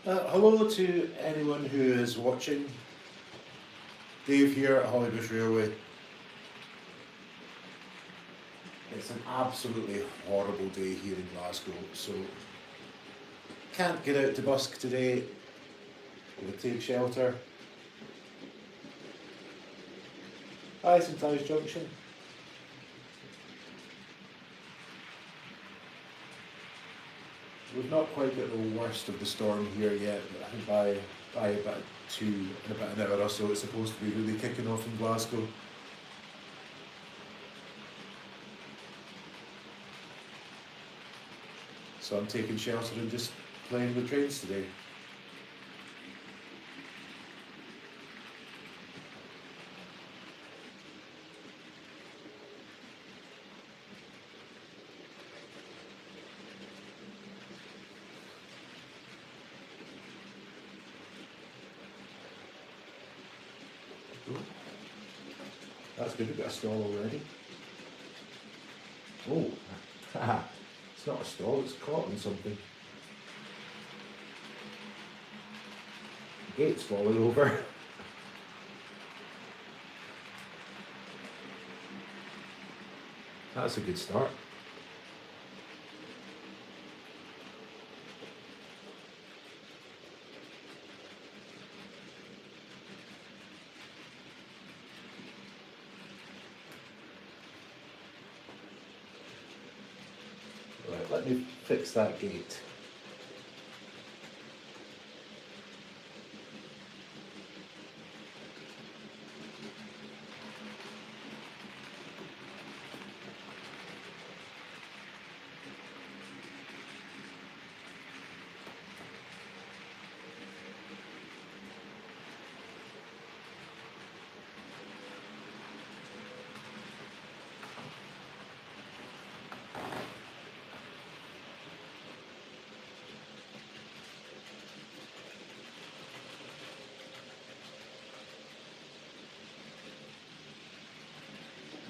Hello to anyone who is watching. Dave here at Hollybush Railway. It's an absolutely horrible day here in Glasgow, so can't get out to Busk today. We'll take shelter. Hi, St Ives Junction. We've not quite got the worst of the storm here yet, but I think by about in about an hour or so, it's supposed to be really kicking off in Glasgow. So I'm taking shelter and just playing with trains today. That's good, we've got a stall already. Oh, it's not a stall, it's caught in something. The gate's falling over. That's a good start. Right, let me fix that gate.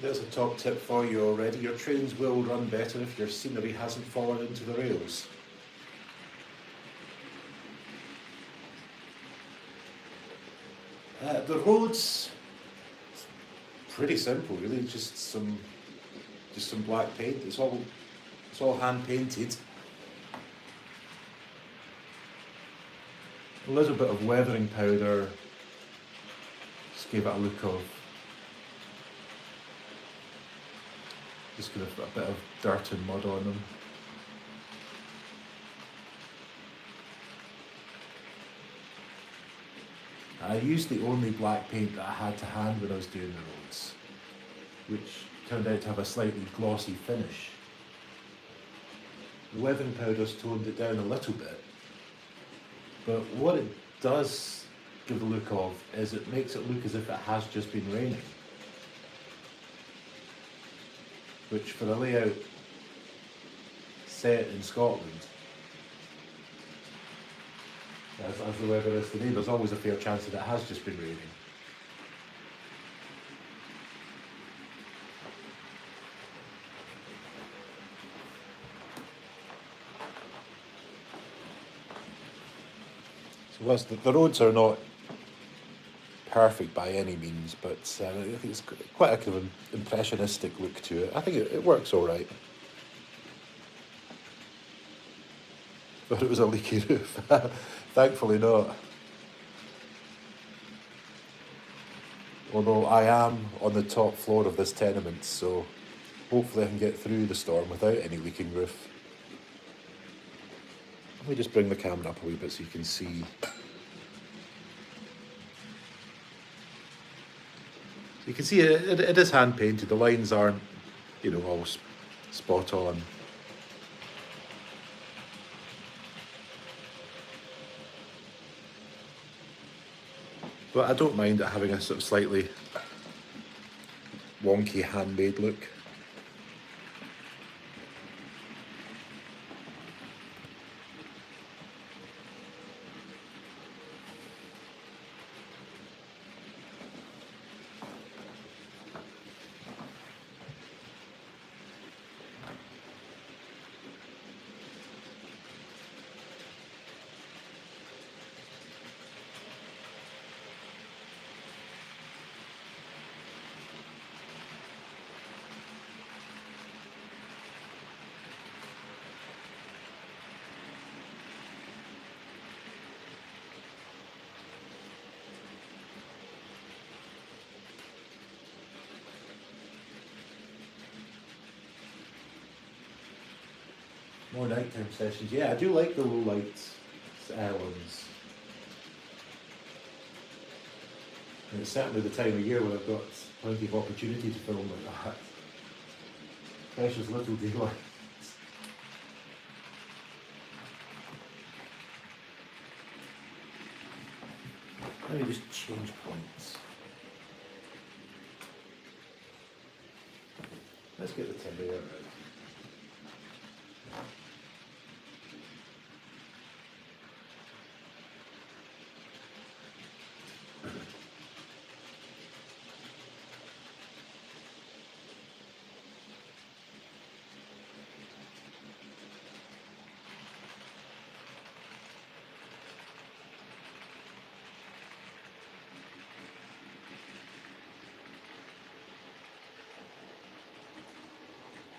There's a top tip for you already. Your trains will run better if your scenery hasn't fallen into the rails. The roads, pretty simple really, just some black paint. It's all hand painted. A little bit of weathering powder, just gave it a look of, just give it a bit of dirt and mud on them. I used the only black paint that I had to hand when I was doing the roads, which turned out to have a slightly glossy finish. The weathering powder's toned it down a little bit, but what it does give the look of is it makes it look as if it has just been raining, which for a layout set in Scotland, as the weather is today, there's always a fair chance that it has just been raining. So whilst the roads are not perfect by any means, but I think it's quite a kind of an impressionistic look to it. I think it works all right. Thought it was a leaky roof. Thankfully not. Although I am on the top floor of this tenement, so hopefully I can get through the storm without any leaking roof. Let me just bring the camera up a wee bit so you can see. You can see it is hand painted. The lines aren't, all spot on. But I don't mind it having a sort of slightly wonky handmade look. More nighttime sessions. Yeah, I do like the low lights ones. And it's certainly the time of year when I've got plenty of opportunity to film like that. Precious little daylight. Let me just change points. Let's get the terrier out.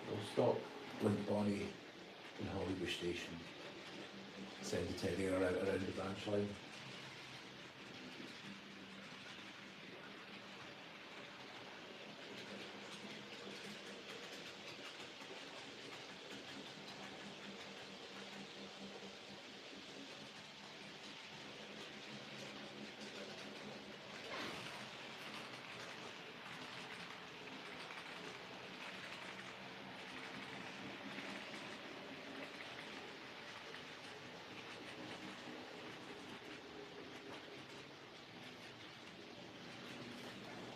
We'll stop Link Bonnie in Hollywood Station. Send the terrier around the branch line.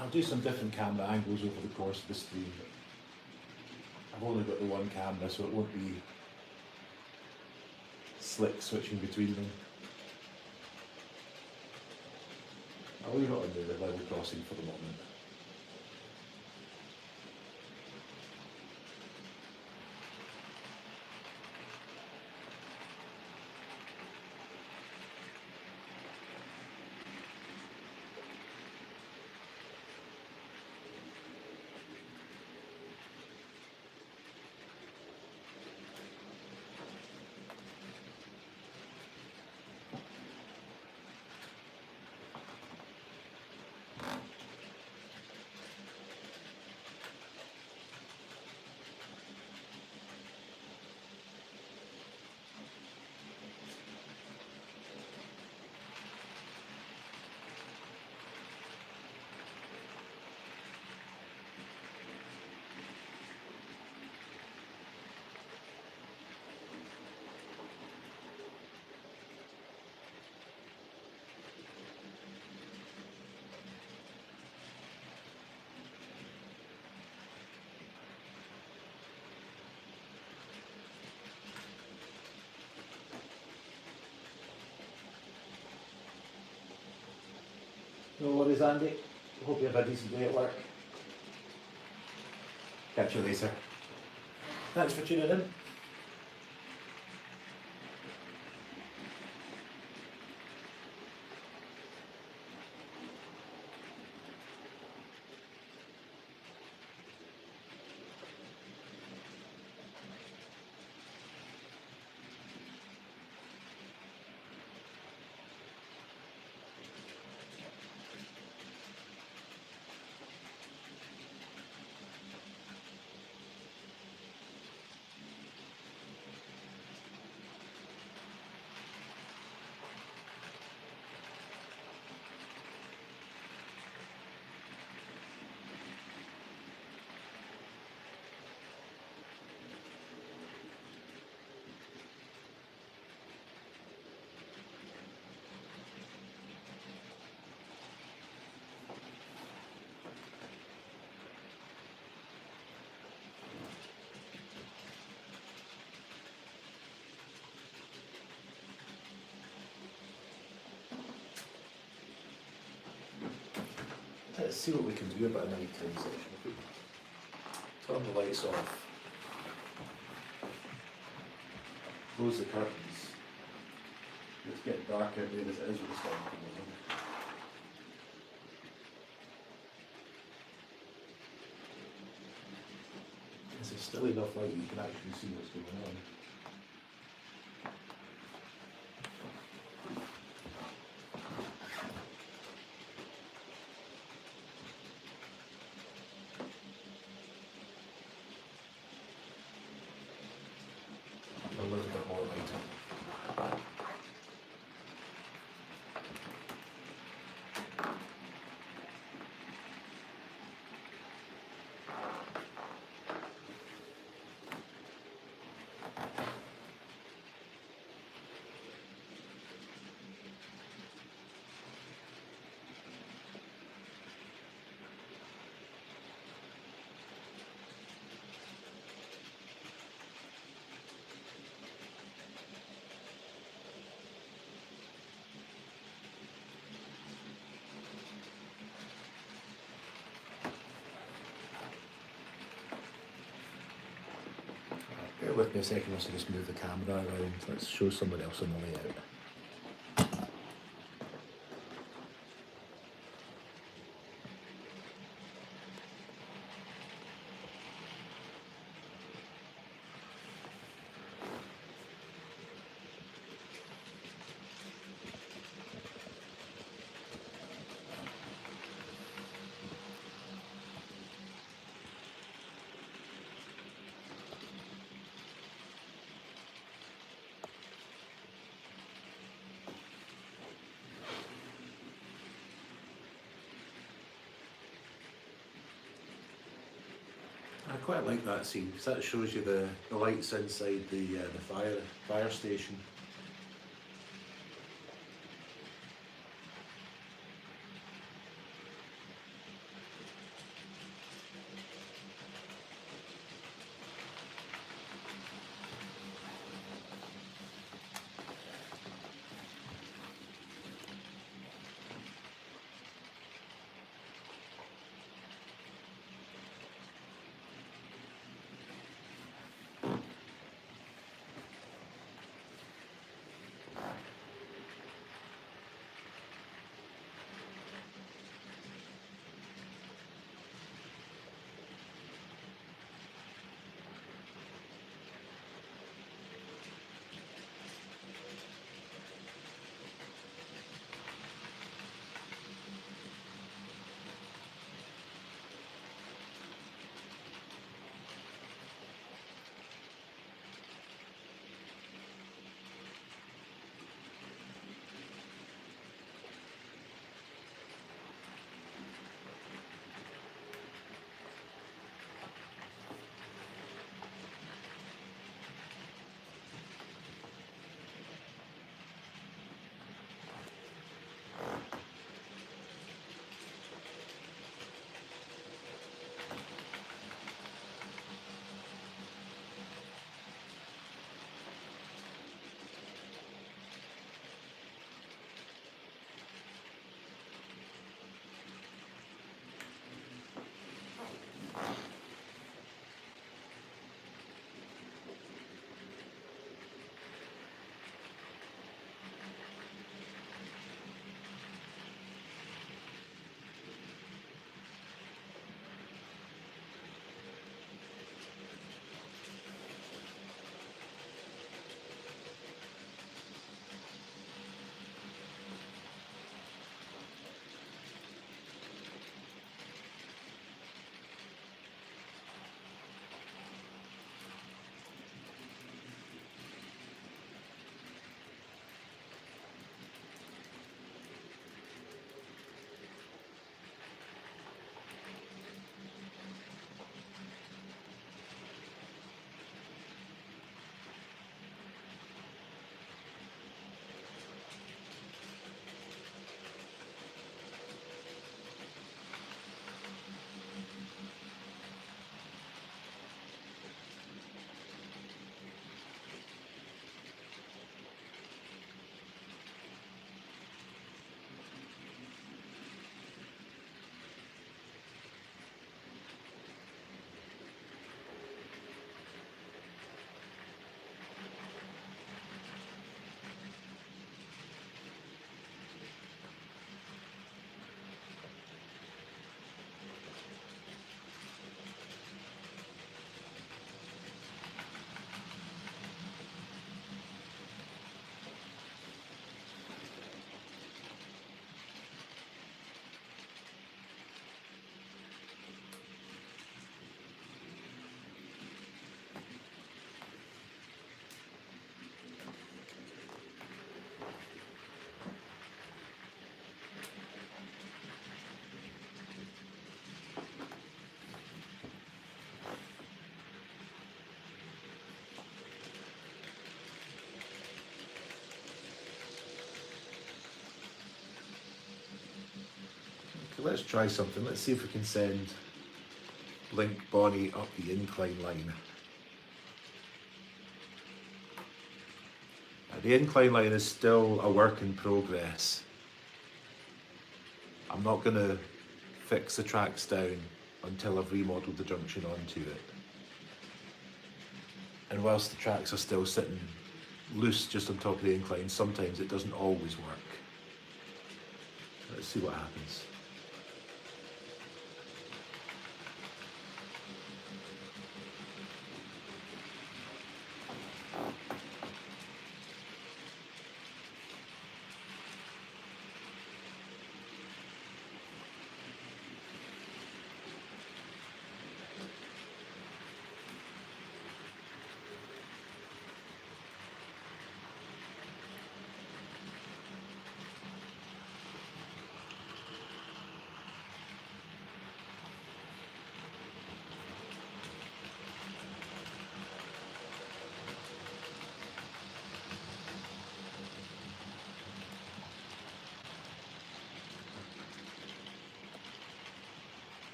I'll do some different camera angles over the course of the stream. I've only got the one camera, so it won't be slick switching between them. I'll leave it on the level crossing for the moment. No worries, Andy. Hope you have a decent day at work. Catch you later. Thanks for tuning in. Let's see what we can do about a nighttime session. If we turn the lights off, close the curtains, it's getting dark out there as it is with the storm coming in. This is still enough light that you can actually see what's going on. Bear with me a second, I'll just move the camera around. Let's show someone else on the layout. I quite like that scene because that shows you the lights inside the fire station. Okay, let's try something. Let's see if we can send Blink Bonnie up the incline line. The incline line is still a work in progress. I'm not going to fix the tracks down until I've remodeled the junction onto it. And whilst the tracks are still sitting loose just on top of the incline, sometimes it doesn't always work. Let's see what happens.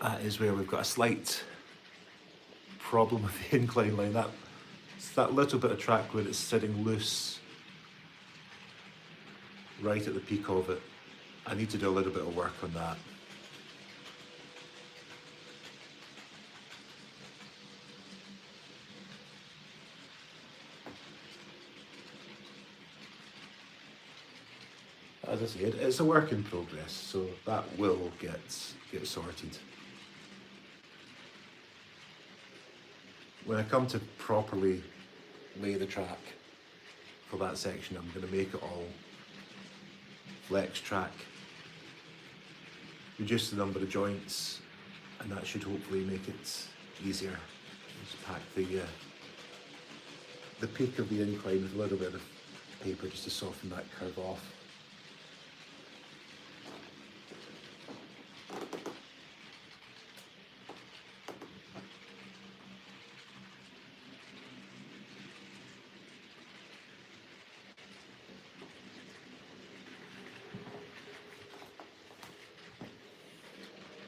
That is where we've got a slight problem with the incline line. It's that little bit of track where it's sitting loose right at the peak of it. I need to do a little bit of work on that. As I said, it's a work in progress, so that will get sorted. When I come to properly lay the track for that section, I'm going to make it all flex track, reduce the number of joints, and that should hopefully make it easier. Just pack the peak of the incline with a little bit of paper just to soften that curve off.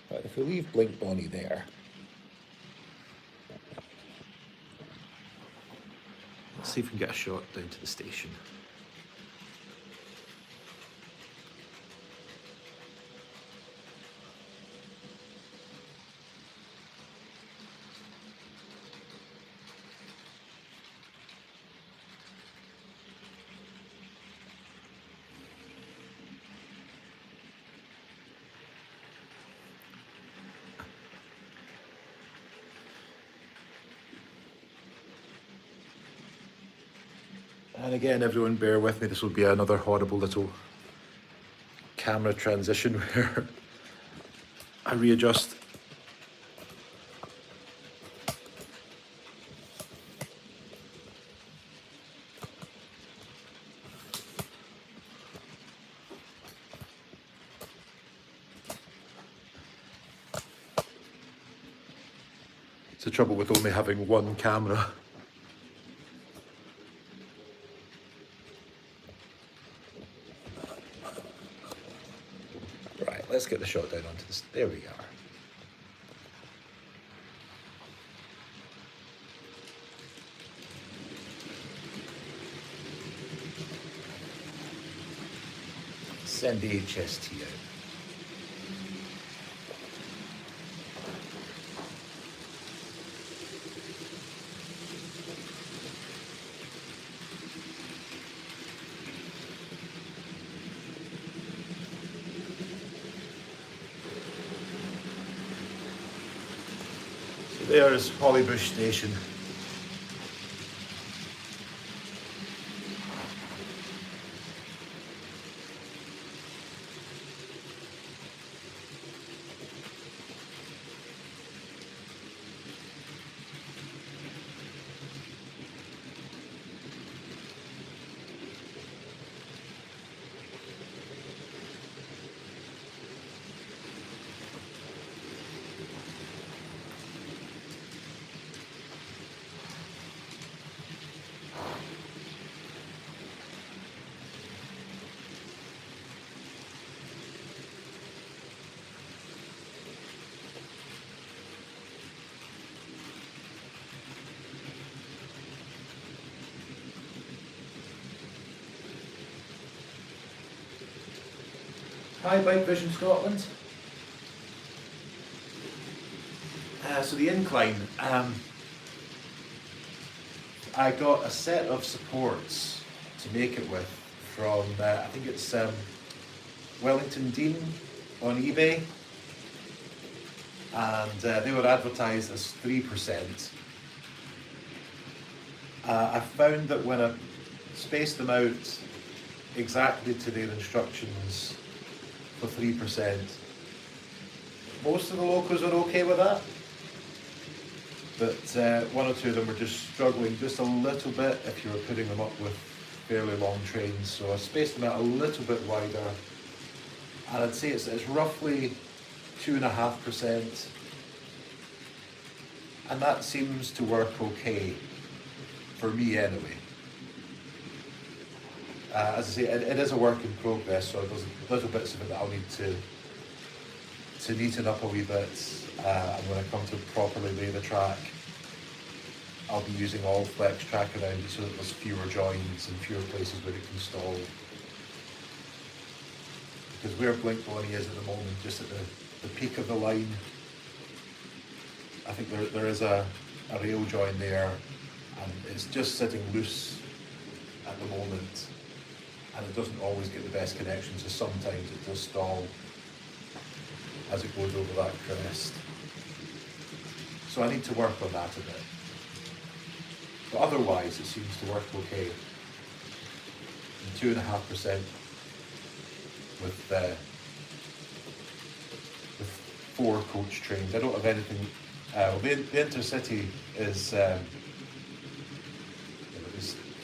But if we leave Blink Bonnie there, let's see if we can get a shot down to the station. And again, everyone bear with me, this will be another horrible little camera transition where I readjust. It's the trouble with only having one camera. Let's get the shot down onto this. There we are. Send the HST out. There is Hollybush Station. Hi, Bike Vision Scotland. So the incline, I got a set of supports to make it with from, I think it's Wellington Dean on eBay, and they were advertised as 3%. I found that when I spaced them out exactly to their instructions for 3%, most of the locals are okay with that, but one or two of them were just struggling just a little bit if you were putting them up with fairly long trains. So I spaced them out a little bit wider, and I'd say it's roughly 2.5%, and that seems to work okay for me anyway. As I say, it is a work in progress, so there's little bits of it that I'll need to neaten up a wee bit, and when I come to properly lay the track, I'll be using all flex track around it so that there's fewer joins and fewer places where it can stall. Because where Blink Bonnie is at the moment, just at the peak of the line, I think there is a rail join there, and it's just sitting loose at the moment, and it doesn't always get the best connection, so sometimes it does stall as it goes over that crest. So I need to work on that a bit. But otherwise it seems to work okay. And 2.5% with 4 coach trains. I don't have anything, the Intercity is there's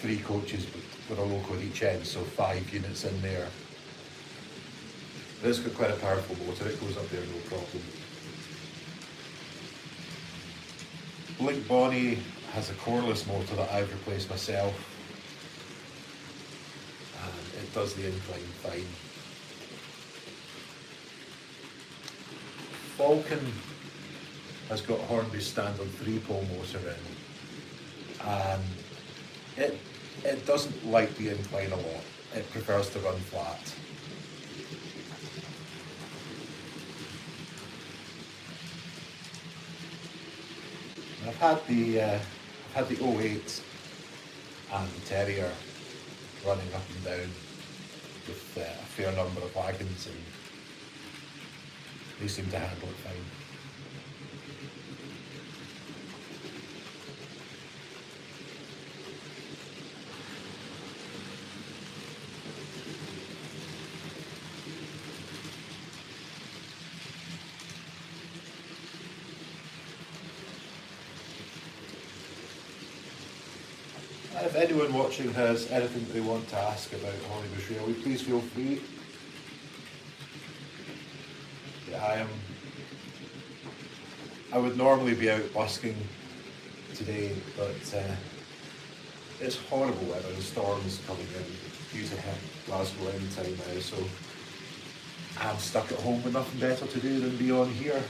3 coaches with a loco at each end, so 5 units in there. It's got quite a powerful motor, it goes up there no problem. Blink Bonnie has a coreless motor that I've replaced myself, and it does the incline fine. Falcon has got Hornby's standard 3-pole motor in, and it doesn't like the incline a lot. It prefers to run flat. I've had the 08 and the Terrier running up and down with a fair number of wagons, and they seem to handle it fine. If anyone watching has anything that they want to ask about Hollybush Railway, please feel free. Yeah, I would normally be out busking today, but it's horrible weather. The storm's coming in due to hit Glasgow any time now, so I'm stuck at home with nothing better to do than be on here,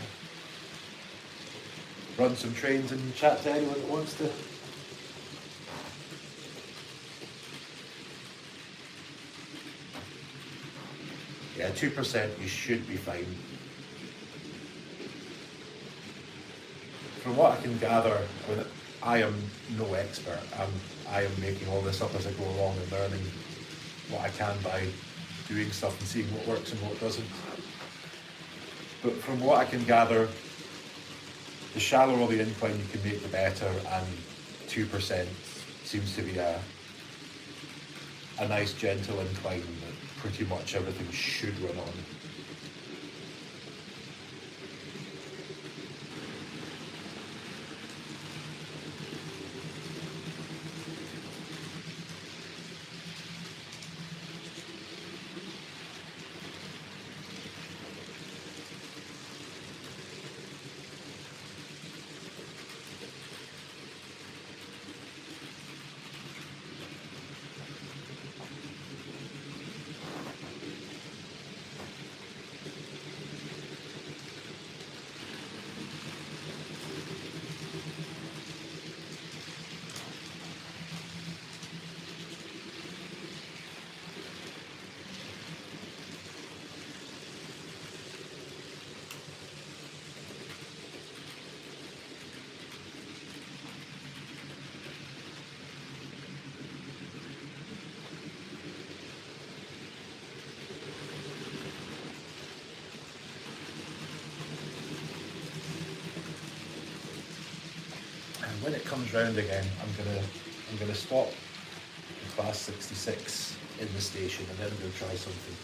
run some trains and chat to anyone that wants to. Yeah, 2% you should be fine. From what I can gather, I am no expert. I am making all this up as I go along and learning what I can by doing stuff and seeing what works and what doesn't. But from what I can gather, the shallower the incline you can make, the better, and 2% seems to be a nice gentle incline that pretty much everything should run on. And when it comes round again, I'm gonna stop the Class 66 in the station, and then I'm gonna try something.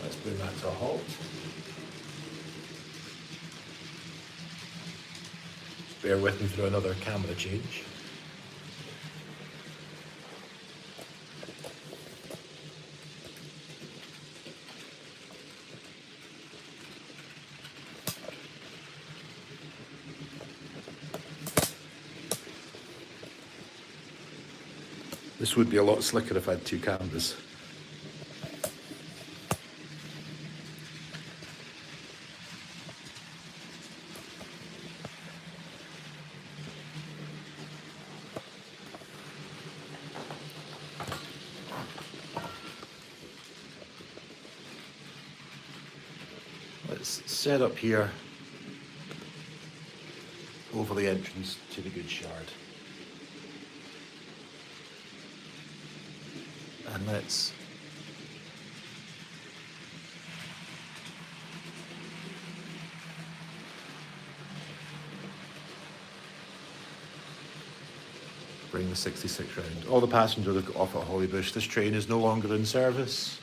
Let's bring that to a halt. Just bear with me through another camera change. This would be a lot slicker if I had two cameras. Let's set up here over the entrance to the goods yard. And let's bring the 66 round. All the passengers have got off at Hollybush. This train is no longer in service.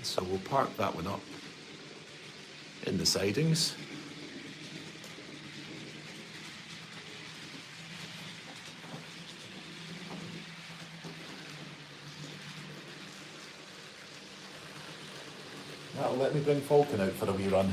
So we'll park that one up in the sidings. That'll let me bring Falcon out for a wee run.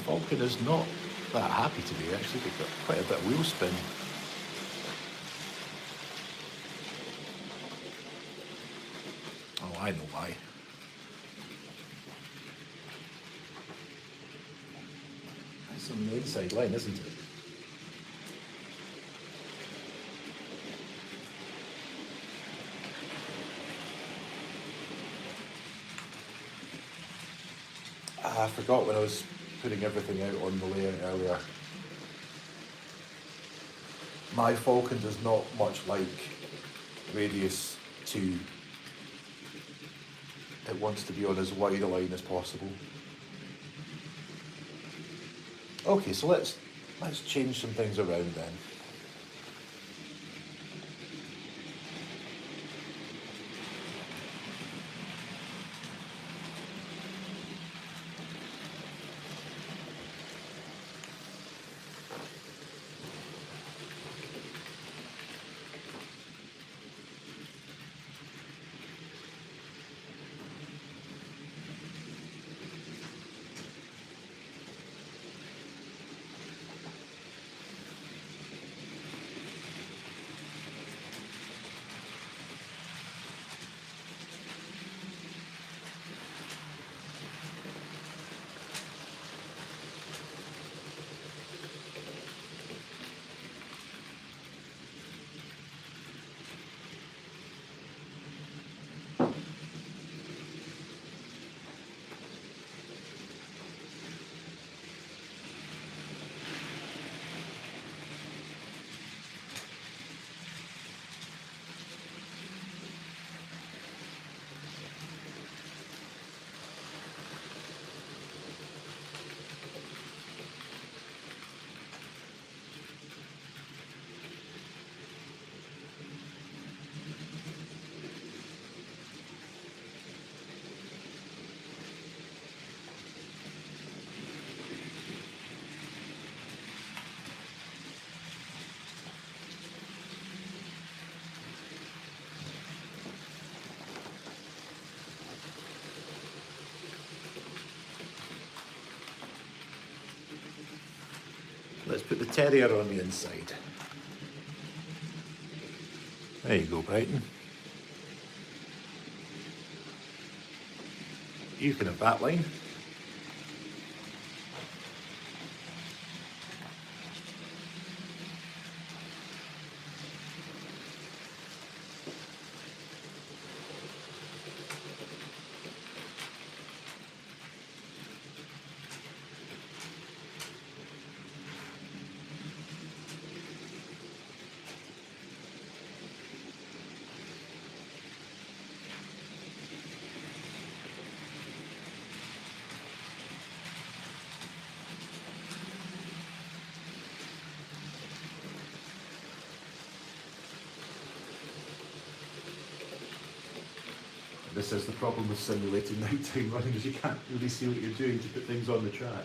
Falcon is not that happy today, actually. They've got quite a bit of wheel spin. Oh, I know why. That's on the inside line, isn't it? I forgot when I was putting everything out on the layout earlier. My Falcon does not much like radius 2. It wants to be on as wide a line as possible. Okay, so let's change some things around then. Put the terrier on the inside. There you go, Brighton. You can have that line. This is the problem with simulating nighttime running, is you can't really see what you're doing to put things on the track.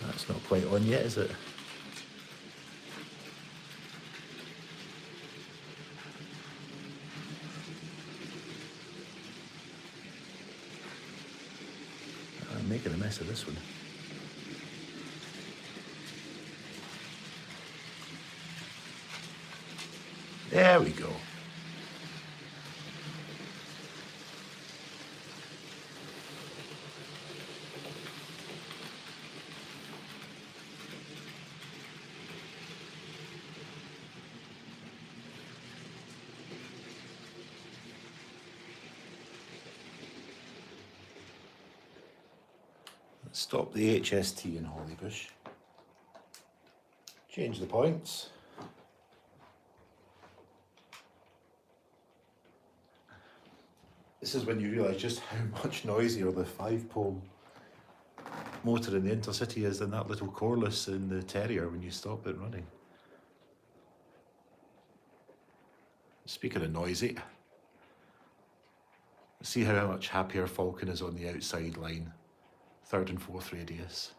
That's not quite on yet, is it? I'm making a mess of this one. There we go. Stop the HST in Hollybush. Change the points. This is when you realise just how much noisier the 5-pole motor in the Intercity is than that little Corliss in the Terrier when you stop it running. Speaking of noisy, see how much happier Falcon is on the outside line. 3rd and 4th radius.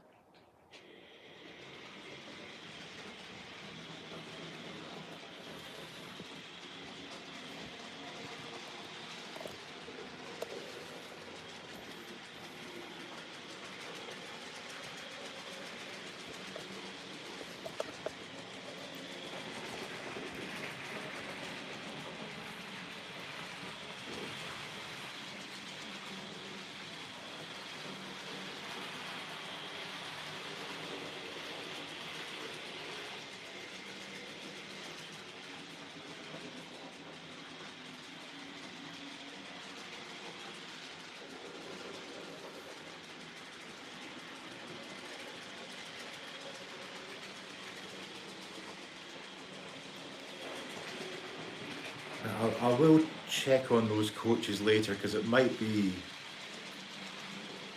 I will check on those coaches later, because it might be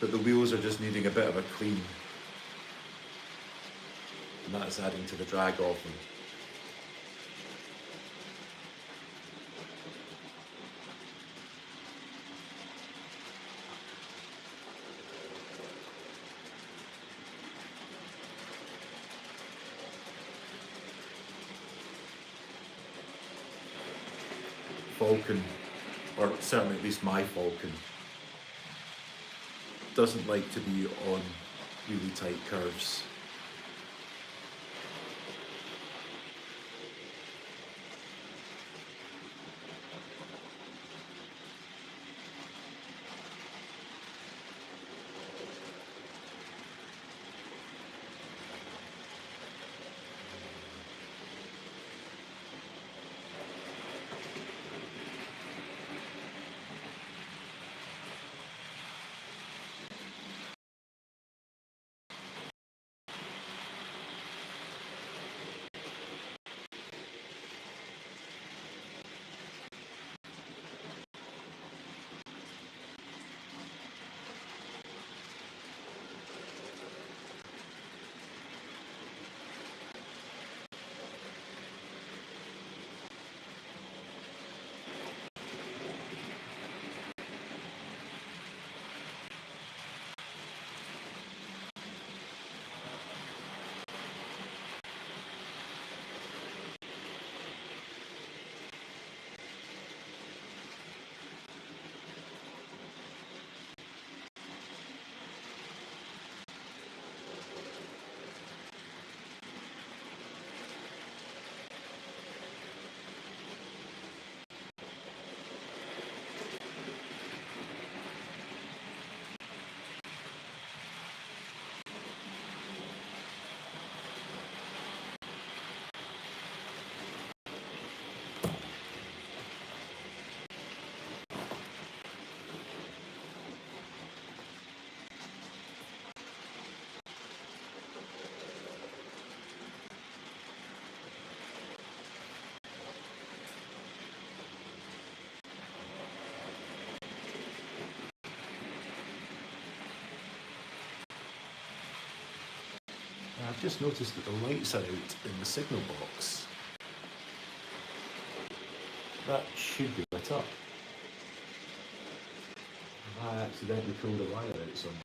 that the wheels are just needing a bit of a clean, and that's adding to the drag of them. Falcon, or certainly at least my Falcon, doesn't like to be on really tight curves. I've just noticed that the lights are out in the signal box. That should be lit up. Have I accidentally pulled a wire out somewhere?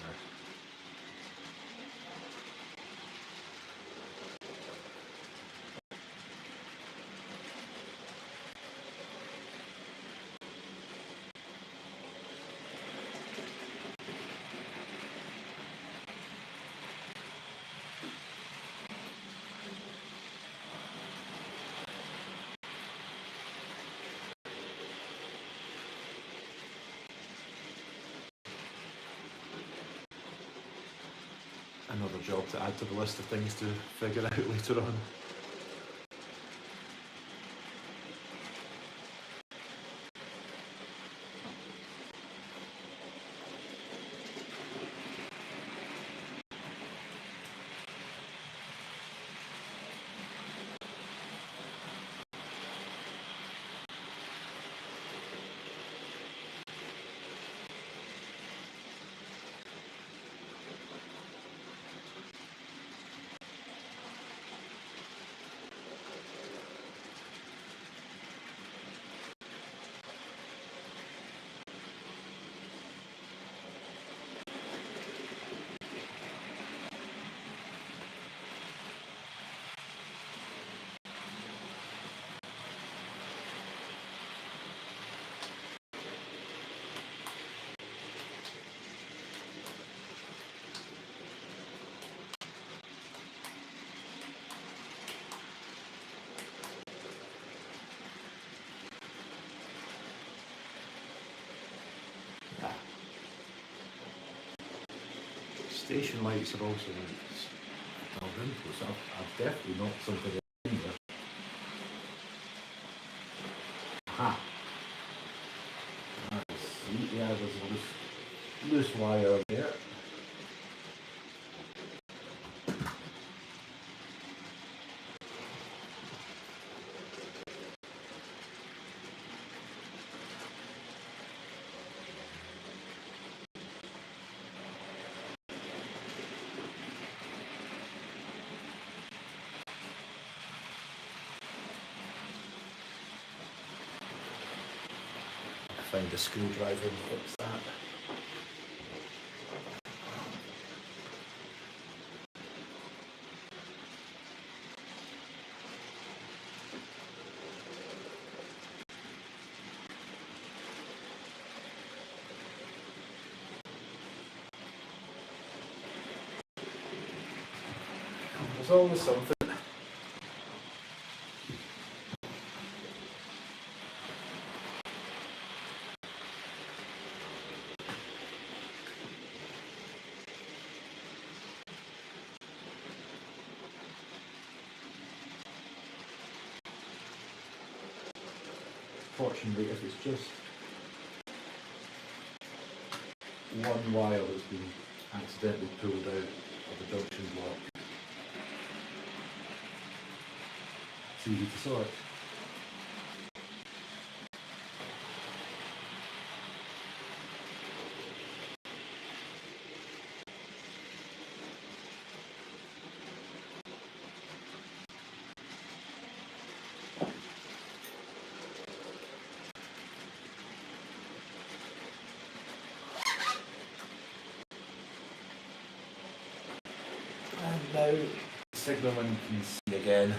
Another job to add to the list of things to figure out later on. Station lights are also built in, so I've definitely knocked something in there. Aha! I see, yeah, there's a loose wire there. Find a screwdriver and fix that. There's always something. Fortunately, if it's just one wire that's been accidentally pulled out of the junction block, it's easy to sort. And now signalman can see again.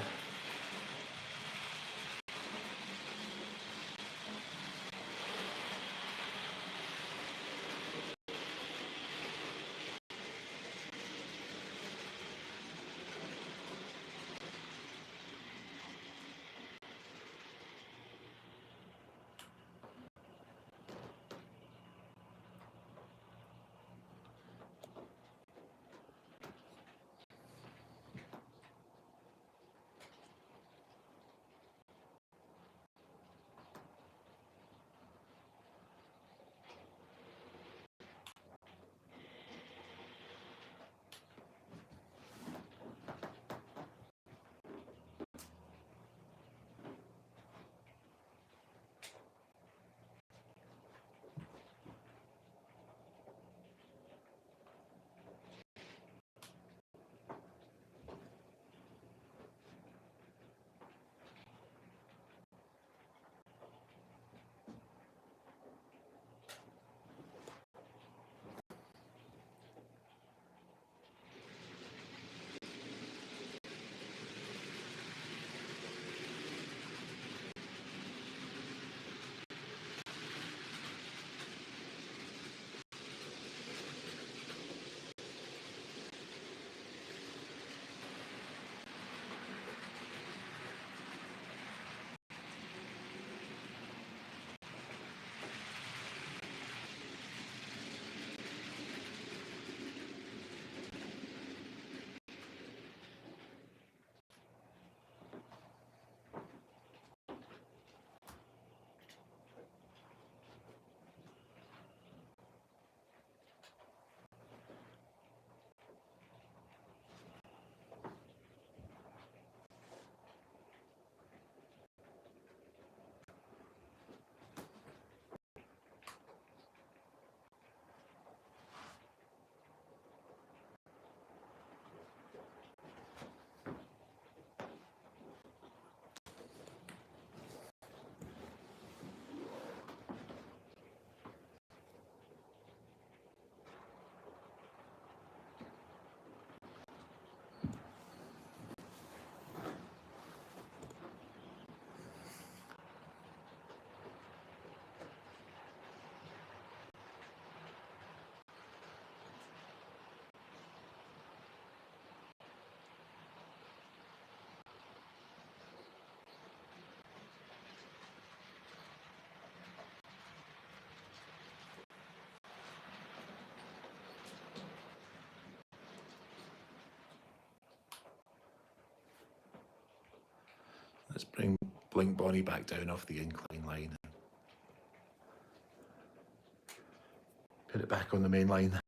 Let's bring Blink Bonnie back down off the incline line and put it back on the main line.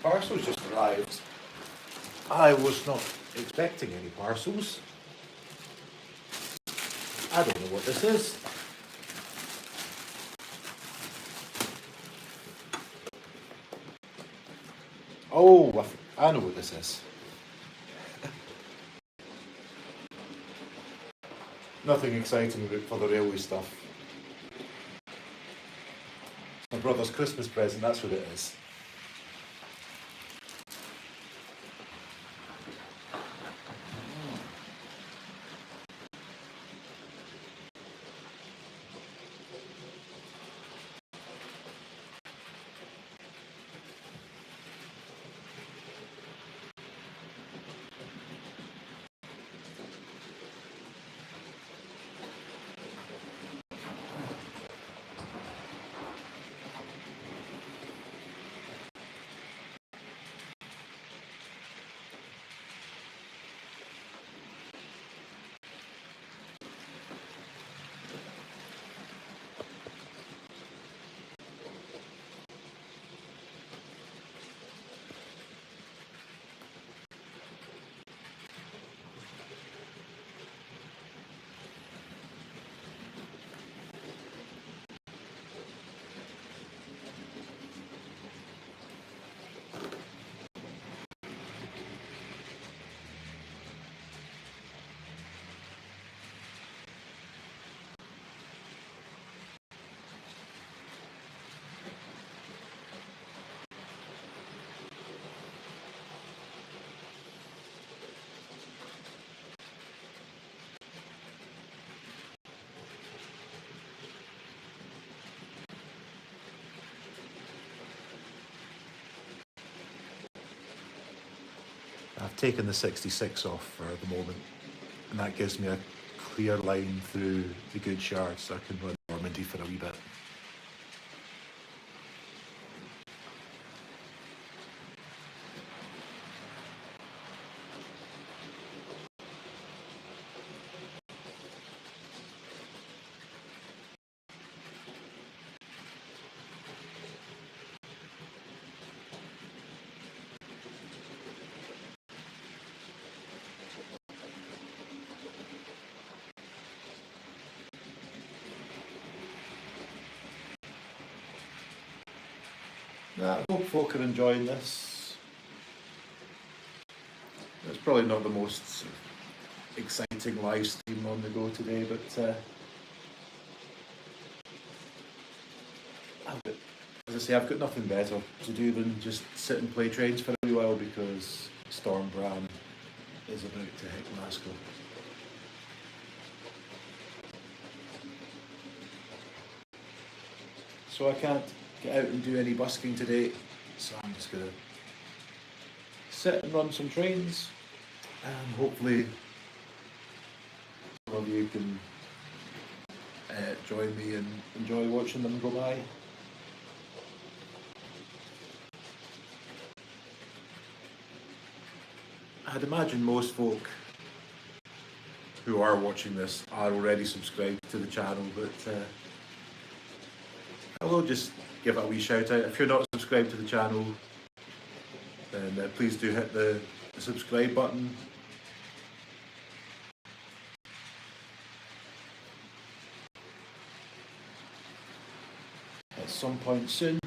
Parcels just arrived. I was not expecting any parcels. I don't know what this is. Oh, I know what this is. Nothing exciting for the railway stuff. My brother's Christmas present, that's what it is. I've taken the 66 off for the moment, and that gives me a clear line through the good shard, so I can run Normandy for a wee bit. I hope folk are enjoying this. It's probably not the most exciting live stream on the go today, but as I say, I've got nothing better to do than just sit and play trains for a wee while because Storm Bram is about to hit Glasgow. So I can't get out and do any busking today, so I'm just going to sit and run some trains, and hopefully some of you can join me and enjoy watching them go by. I'd imagine most folk who are watching this are already subscribed to the channel, but I will just give it a wee shout out. If you're not subscribed to the channel, then please do hit the subscribe button. At some point soon,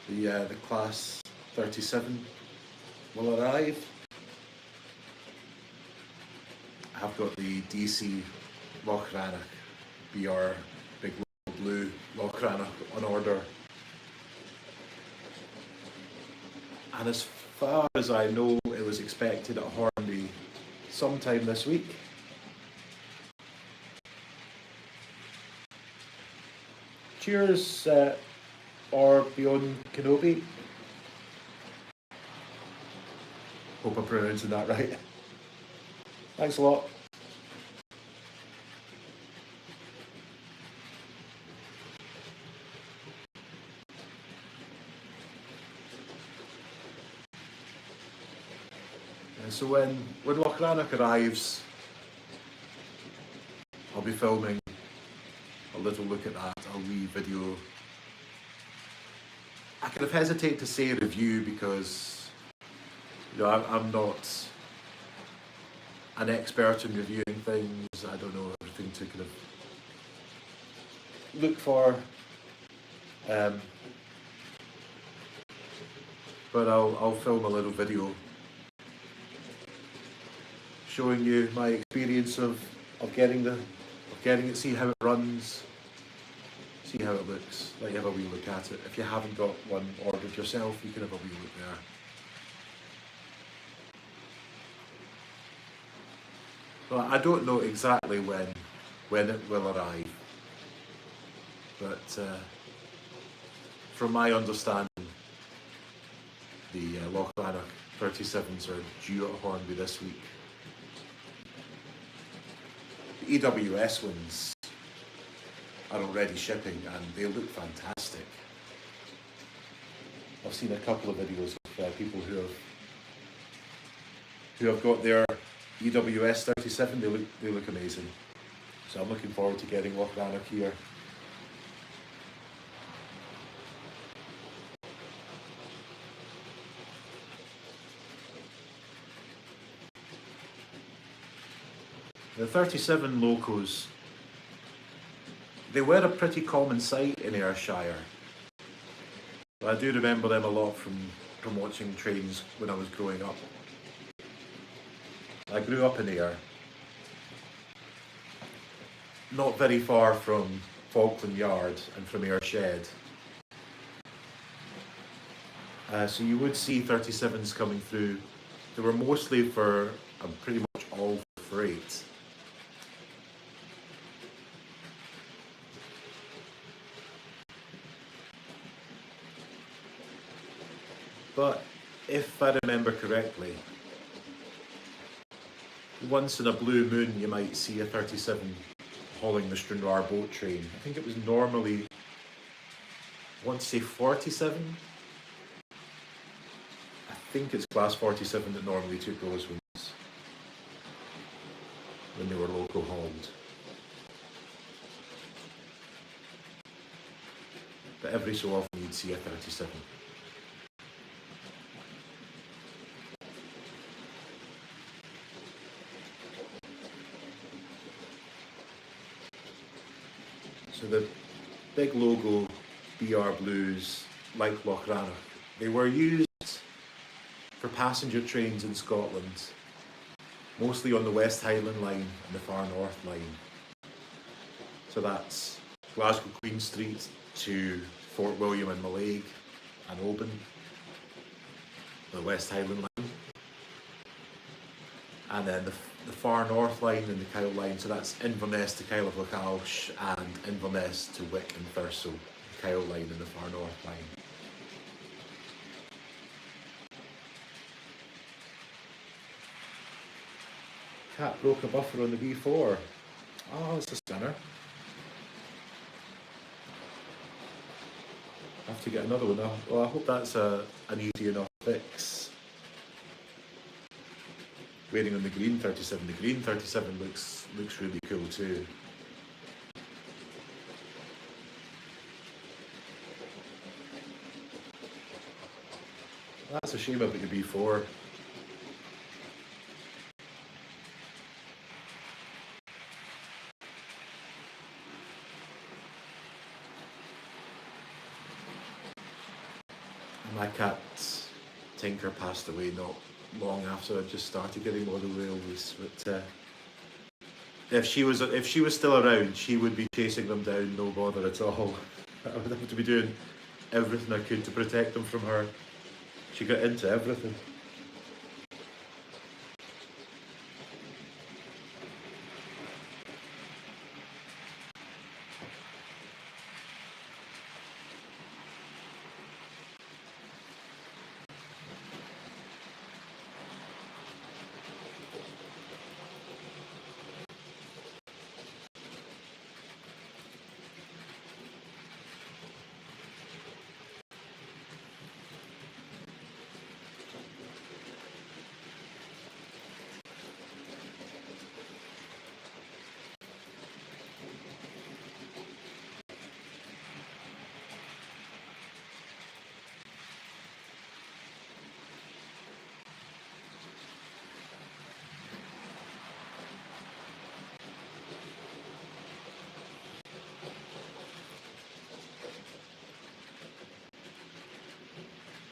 the class 37 will arrive. I've got the DC Lochranach BR big blue Lochranach on order, and as far as I know, it was expected at Hornby sometime this week. Cheers, or Beyond Kenobi. Hope I'm pronouncing that right. Thanks a lot. And so when Lochranach arrives, I'll be filming a little look at that, a wee video. I kind of hesitate to say review because, you know, I'm not an expert in reviewing things. I don't know everything to kind of look for, but I'll film a little video showing you my experience of of getting it, see how it runs, see how it looks. Let you have a wee look at it. If you haven't got one ordered yourself, you can have a wee look there. Well, I don't know exactly when it will arrive, but from my understanding, the Loch Rannoch 37s are due at Hornby this week. The EWS ones are already shipping and they look fantastic. I've seen a couple of videos of people who have got their EWS 37. They look amazing. So I'm looking forward to getting Loch Rannoch here. The 37 locos, they were a pretty common sight in Ayrshire. I do remember them a lot from watching trains when I was growing up. I grew up in Ayr, not very far from Falkland Yard and from Ayr Shed. So you would see 37s coming through. They were mostly for, pretty much all for freight. But if I remember correctly, once in a blue moon you might see a 37 hauling the Stranraer boat train. I think it was normally, I want to say 47. I think it's class 47 that normally took those ones when they were local hauled. But every so often you'd see a 37. So the big logo BR Blues, like Loch Rannoch, they were used for passenger trains in Scotland, mostly on the West Highland line and the Far North line. So that's Glasgow Queen Street to Fort William and Mallaig and Oban, the West Highland line. And then the Far North line and the Kyle line, so that's Inverness to Kyle of Lochalsh and Inverness to Wick and Thurso, the Kyle line and the Far North line. Cat broke a buffer on the B4. Oh, it's a spinner. I have to get another one now. Well, I hope that's an easy enough fix. Waiting on the green 37. The green 37 looks really cool too. That's a shame about the B4. My cat Tinker passed away not long after I just started getting model railways, but if she was still around, she would be chasing them down, no bother at all. I would have to be doing everything I could to protect them from her. She got into everything.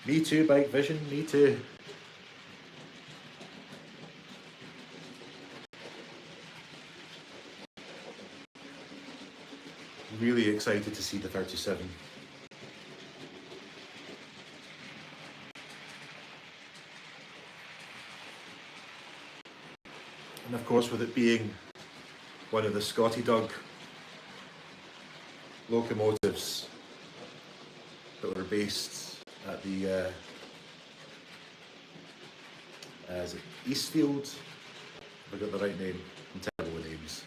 Me too, Bike Vision, me too. really excited to see the 37. And of course, with it being one of the Scotty Doug locomotives that were based at the is it Eastfield? Have I got the right name? I'm terrible with names.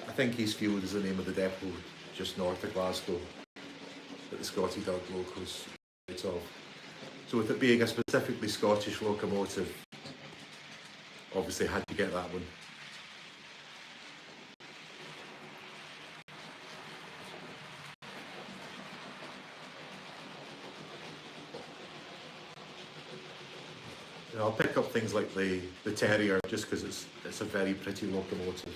I think Eastfield is the name of the depot just north of Glasgow that the Scotty Doug locos out of. So with it being a specifically Scottish locomotive, obviously had to get that one. I'll pick up things like the Terrier just because it's a very pretty locomotive.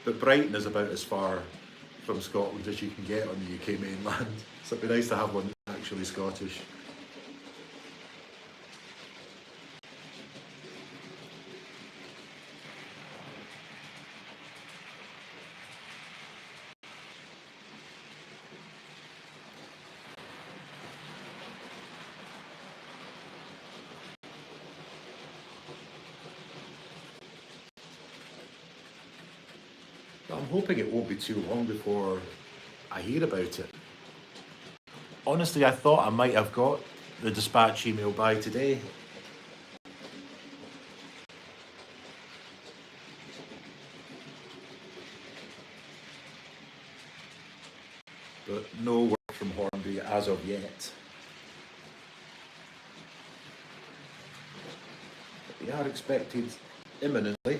But Brighton is about as far from Scotland as you can get on the UK mainland, so it'd be nice to have one that's actually Scottish. I'm hoping it won't be too long before I hear about it. Honestly, I thought I might have got the dispatch email by today. But no word from Hornby as of yet. But they are expected imminently.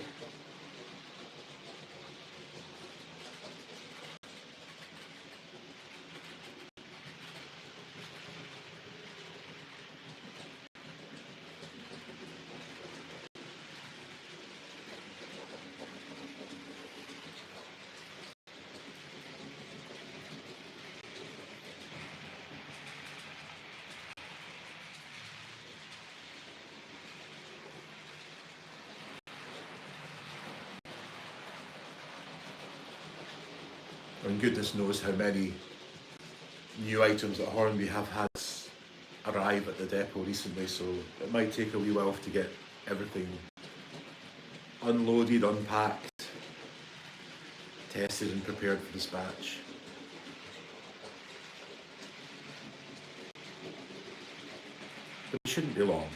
And goodness knows how many new items that Hornby have had arrive at the depot recently, so it might take a wee while to get everything unloaded, unpacked, tested and prepared for dispatch. But it shouldn't be long.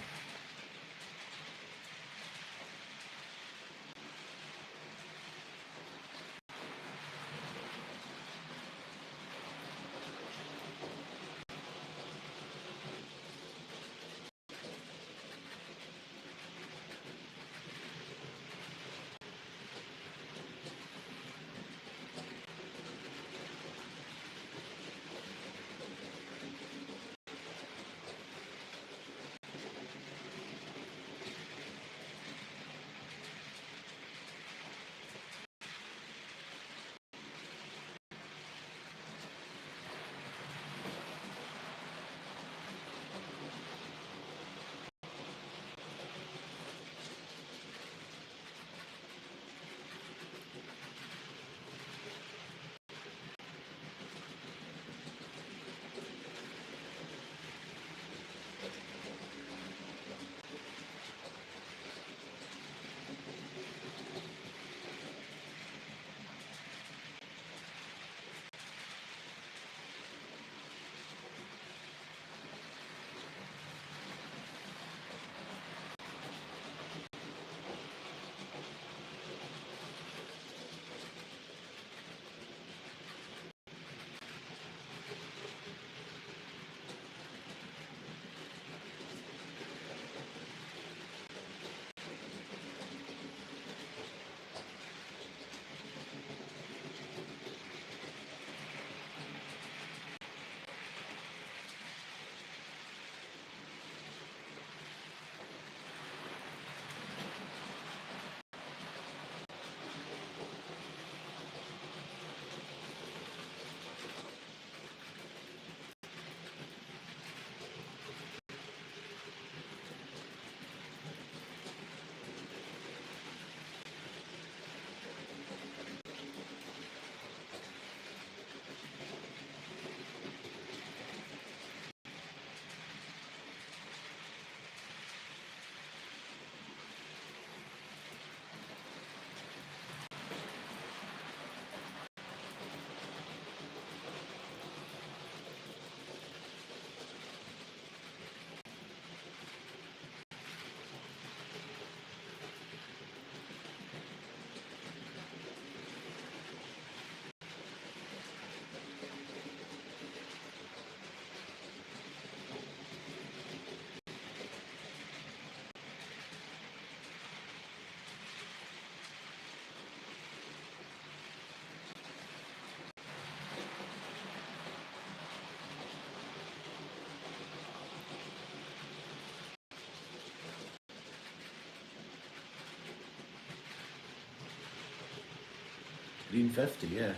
Green 50, yeah.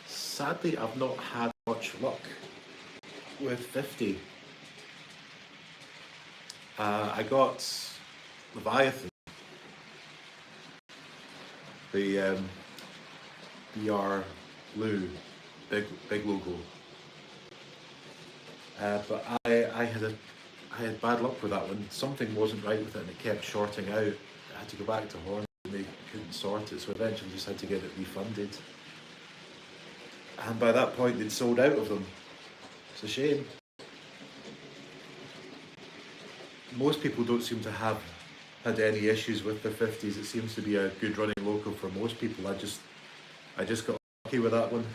Sadly, I've not had much luck with 50. I got Leviathan, the BR blue, big logo. But I had bad luck with that one. Something wasn't right with it, and it kept shorting out. I had to go back to Horn, and they couldn't sort it, so eventually just had to get it refunded. And by that point, they'd sold out of them. It's a shame. Most people don't seem to have had any issues with the 50s. It seems to be a good running local for most people. I just got lucky with that one.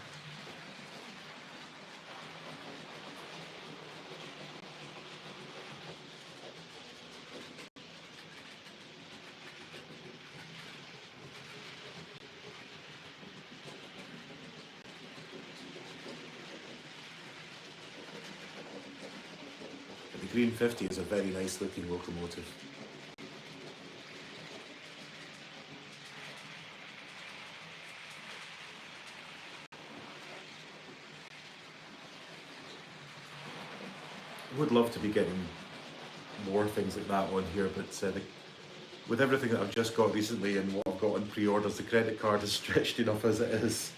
The Green 50 is a very nice looking locomotive. I would love to be getting more things like that on here, but with everything that I've just got recently and what I've got on pre-orders, the credit card is stretched enough as it is.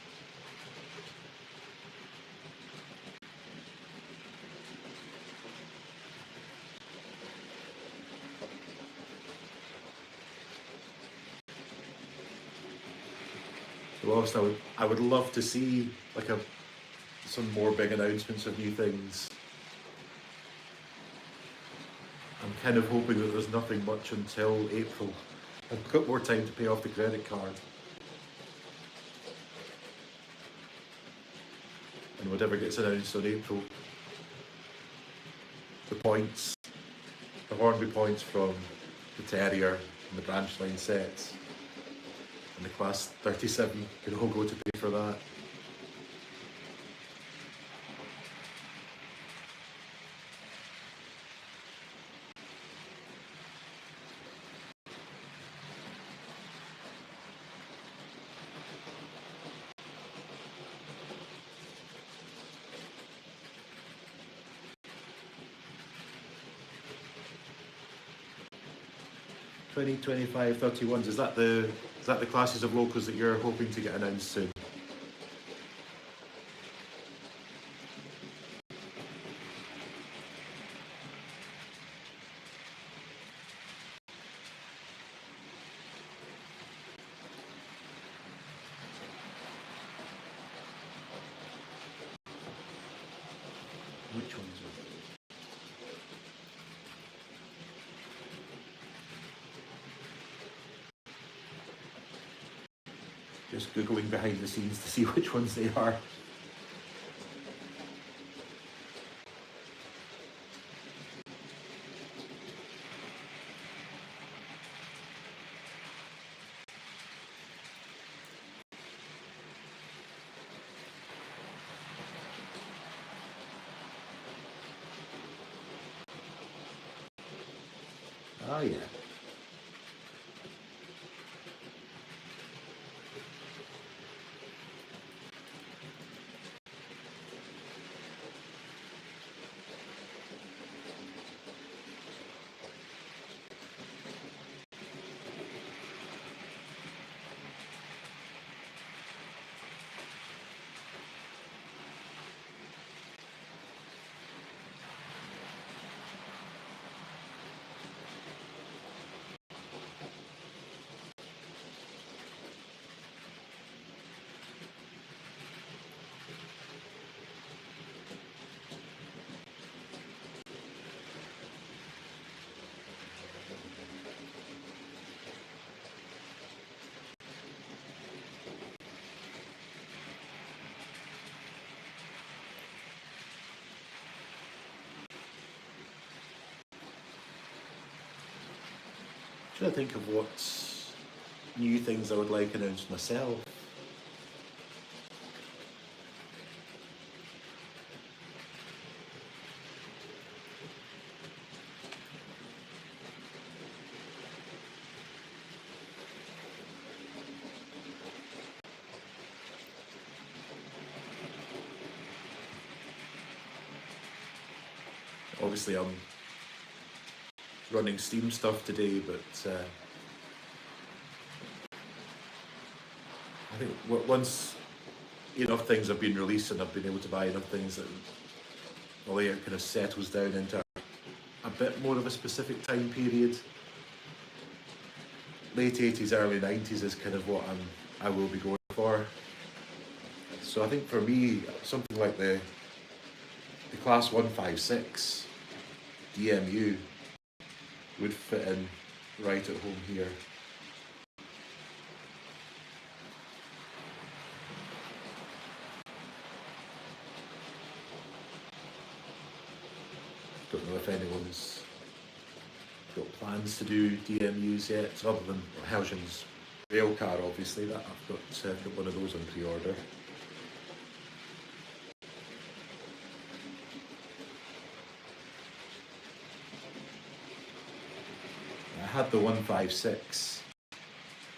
So obviously I would love to see like some more big announcements of new things. I'm kind of hoping that there's nothing much until April. I've got more time to pay off the credit card. And whatever gets announced on April, the points, the Hornby points from the Terrier and the branch line sets and the Class 37 can all go to pay for that. Twenty 25 31s, is that the classes of locals that you're hoping to get announced soon? Which ones are just googling behind the scenes to see which ones they are. Ah, yeah. Trying to think of what new things I would like announced myself. obviously I'm running Steam stuff today, but I think once enough things have been released and I've been able to buy enough things that the layout kind of settles down into a bit more of a specific time period. Late 80s, early 90s is kind of what I will be going for. So I think for me, something like the Class 156 DMU would fit in right at home here. Don't know if anyone's got plans to do DMUs yet, other than Helsing's railcar, obviously. That I've got one of those on pre-order. I had the 156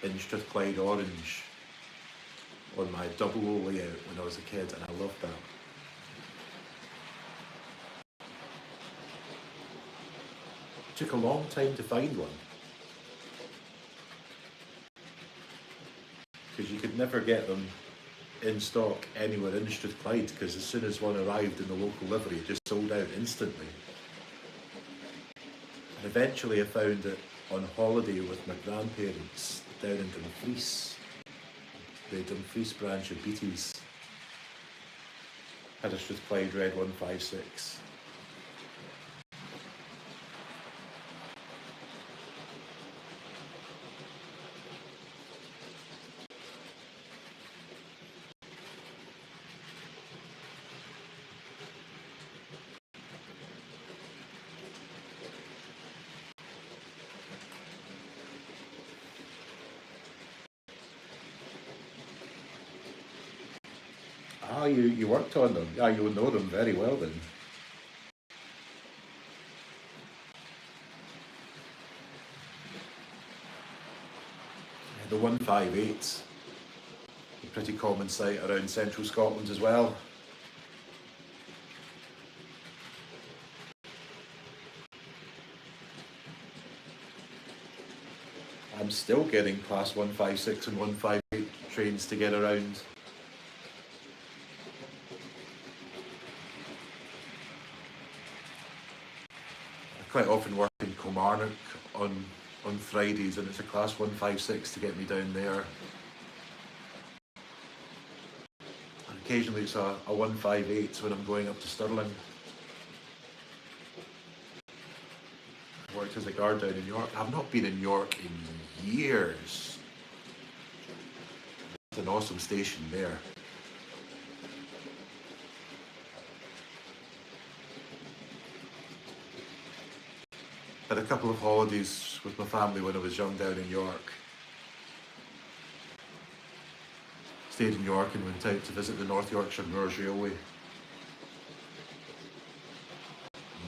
in Strathclyde Orange on my double O layout when I was a kid, and I loved that. It took a long time to find one, because you could never get them in stock anywhere in Strathclyde, because as soon as one arrived in the local livery, it just sold out instantly. And eventually I found it on holiday with my grandparents down in Dumfries. The Dumfries branch of Beatties had a Strathclyde Red 156. Ah, you worked on them. Ah, you'll know them very well then. The 158's a pretty common sight around central Scotland as well. I'm still getting Class 156 and 158 trains to get around. Quite often work in Kilmarnock on Fridays, and it's a Class 156 to get me down there. And occasionally it's a 158 when I'm going up to Stirling. I worked as a guard down in York. I've not been in York in years. It's an awesome station there. Had a couple of holidays with my family when I was young down in York. Stayed in York and went out to visit the North Yorkshire Moors Railway.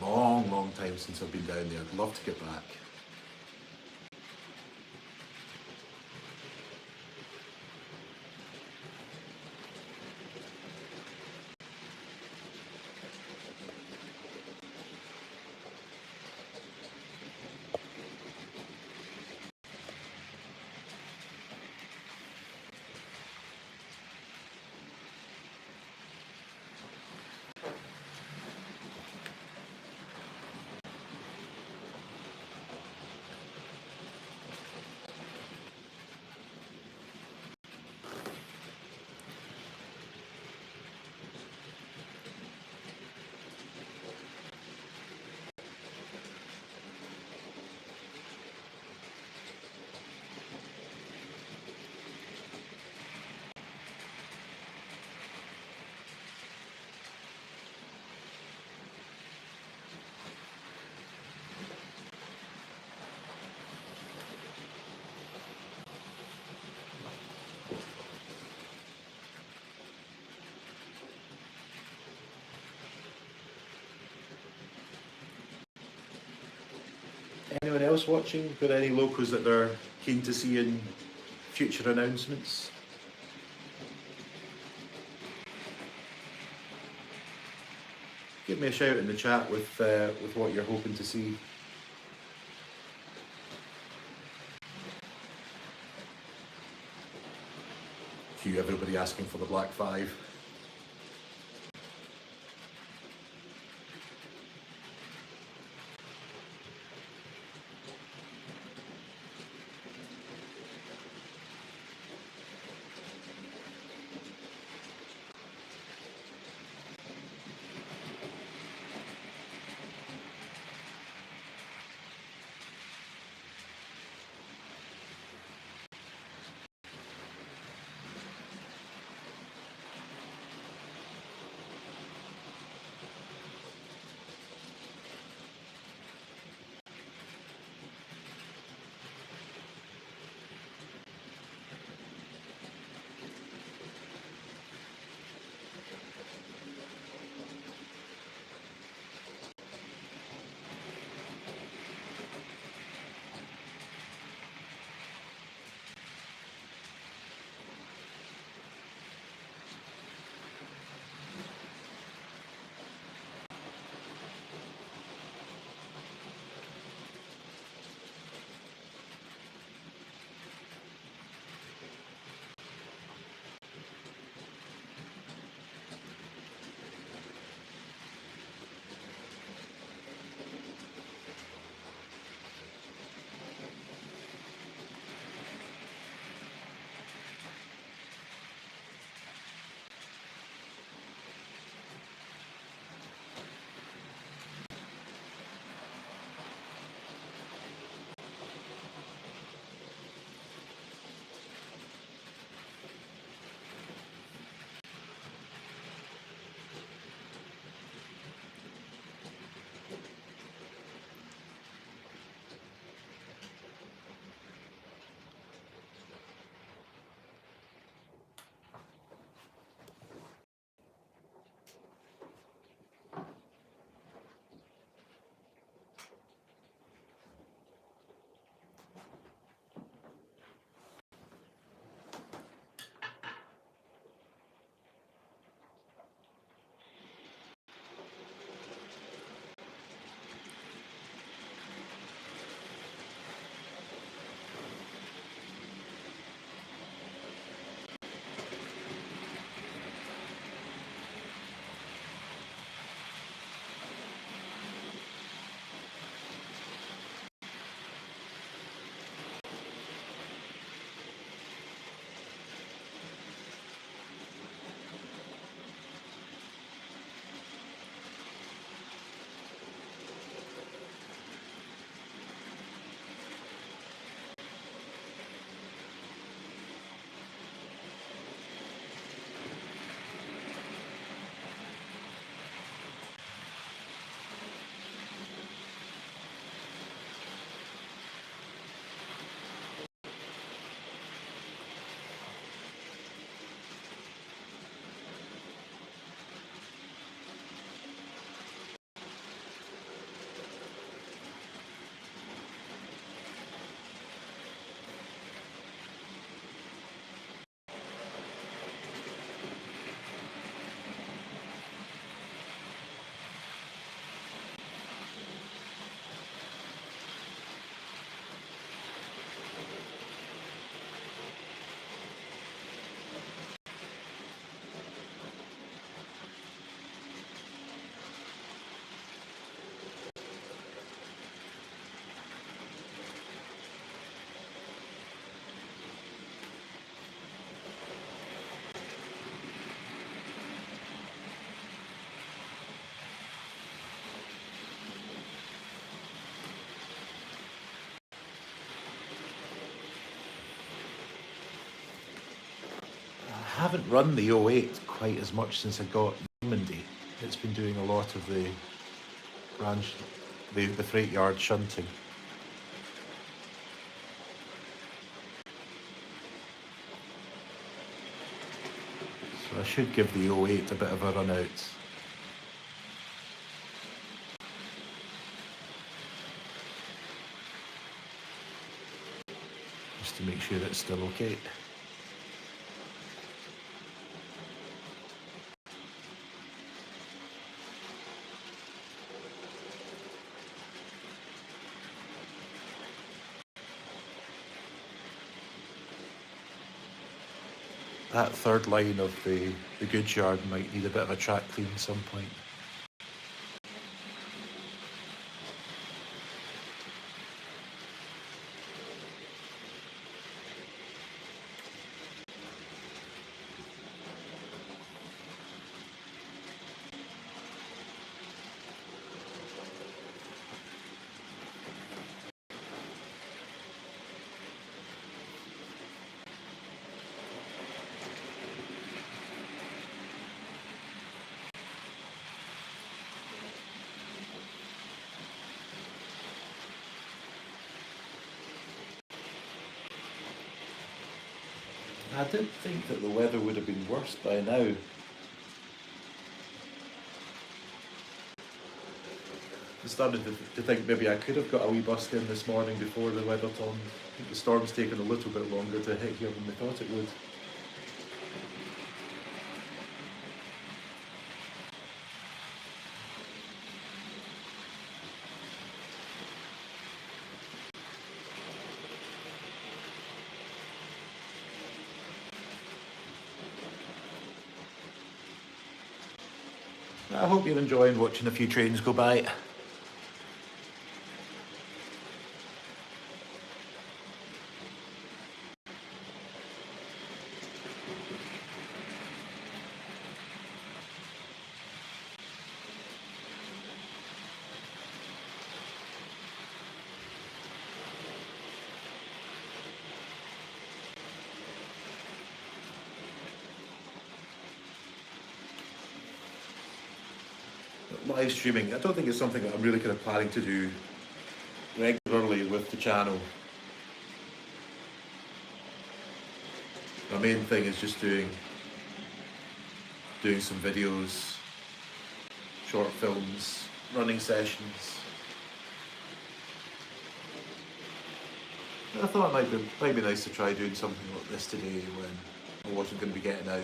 Long time since I've been down there. I'd love to get back. Anyone else watching? Got any locals that they're keen to see in future announcements? give me a shout in the chat with what you're hoping to see. Cue everybody asking for the Black 5. I haven't run the 08 quite as much since I got Normandy. It's been doing a lot of the branch, the freight yard shunting. So I should give the 08 a bit of a run out. Just to make sure it's still okay. that third line of the goods yard might need a bit of a track clean at some point. I did think that the weather would have been worse by now. I started to think maybe I could have got a wee bust in this morning before the weather turned. I think the storm's taken a little bit longer to hit here than we thought it would. I hope you're enjoying watching a few trains go by. Live streaming, I don't think it's something that I'm really kind of planning to do regularly with the channel. My main thing is just doing some videos, short films, running sessions. I thought it might be nice to try doing something like this today when I wasn't going to be getting out.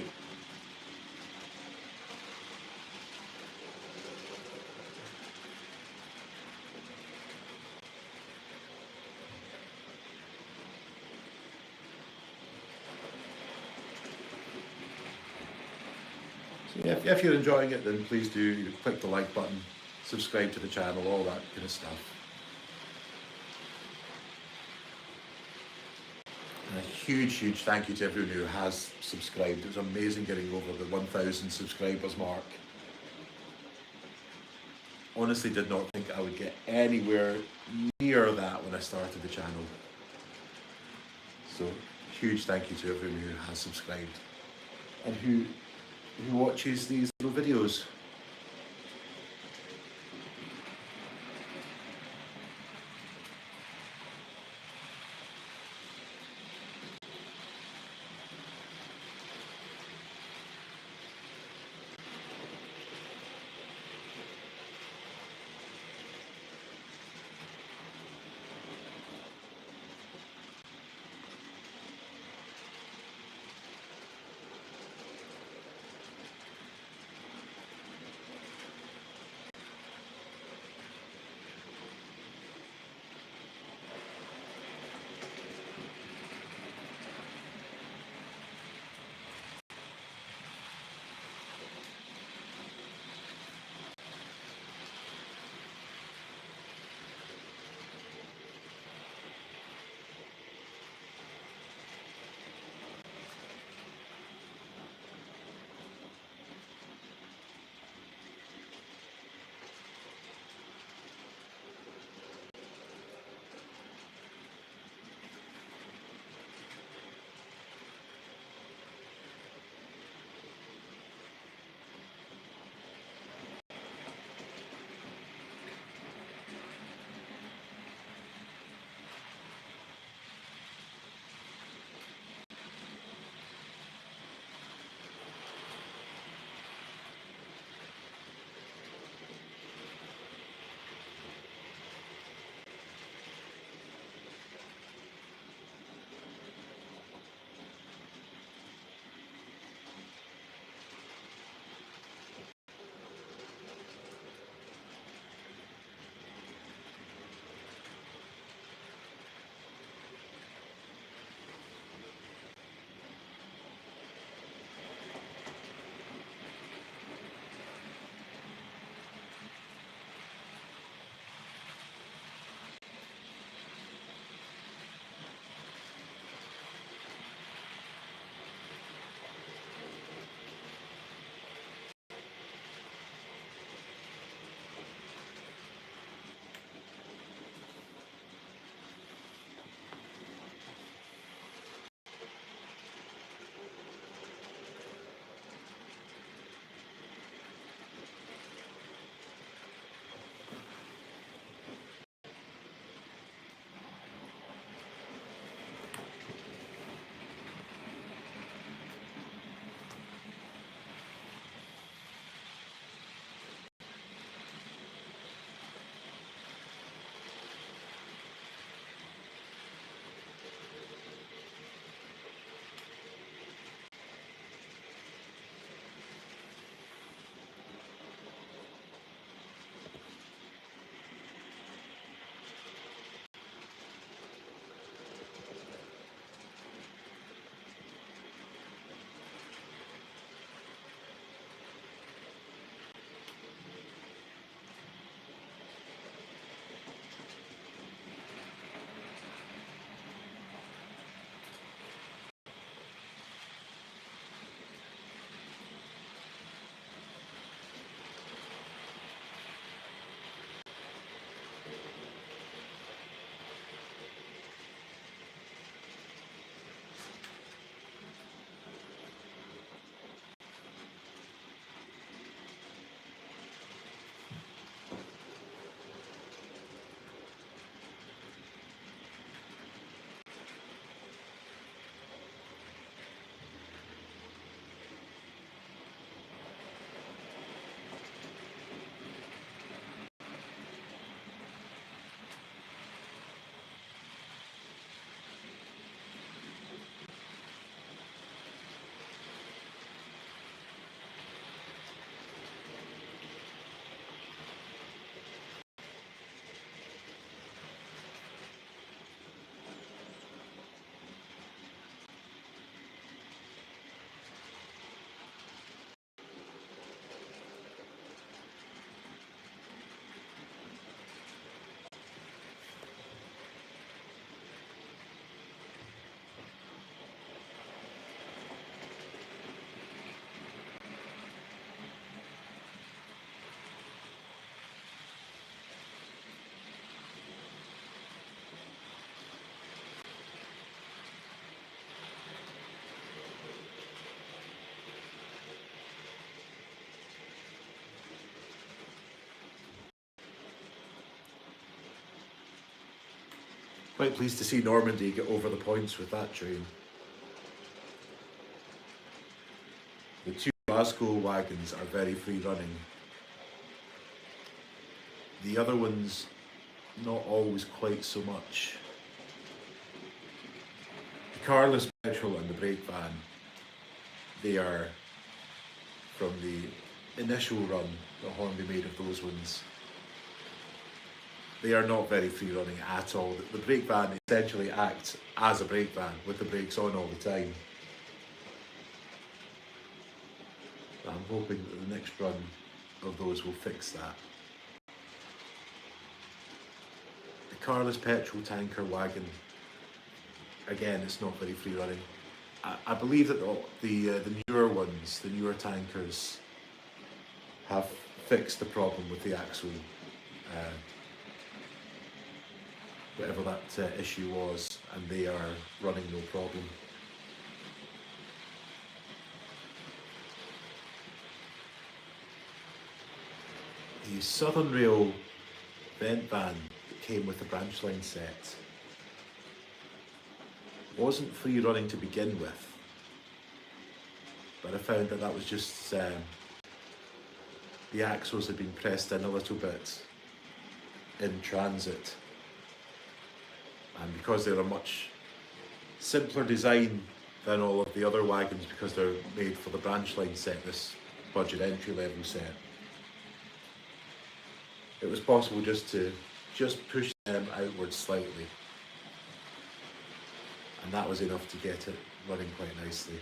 So yeah, if you're enjoying it, then please do click the like button, subscribe to the channel, all that kind of stuff. And a huge thank you to everyone who has subscribed. It was amazing getting over the 1,000 subscribers mark. Honestly did not think I would get anywhere near that when I started the channel. So huge thank you to everyone who has subscribed and who watches these little videos. Quite pleased to see Normandy get over the points with that train. The two Glasgow wagons are very free running. The other ones, not always quite so much. The carless petrol and the brake van, they are, from the initial run that Hornby made of those ones, they are not very free running at all. The brake van essentially acts as a brake van with the brakes on all the time. I'm hoping that the next run of those will fix that. The carless petrol tanker wagon, again, it's not very free running. I believe that the newer ones, the newer tankers, have fixed the problem with the axle, whatever that issue was, and they are running no problem. The Southern Rail vent van that came with the branch line set wasn't free running to begin with, but I found that that was just the axles had been pressed in a little bit in transit, and because they're a much simpler design than all of the other wagons, because they're made for the branch line set, this budget entry level set, it was possible just to push them outwards slightly, and that was enough to get it running quite nicely.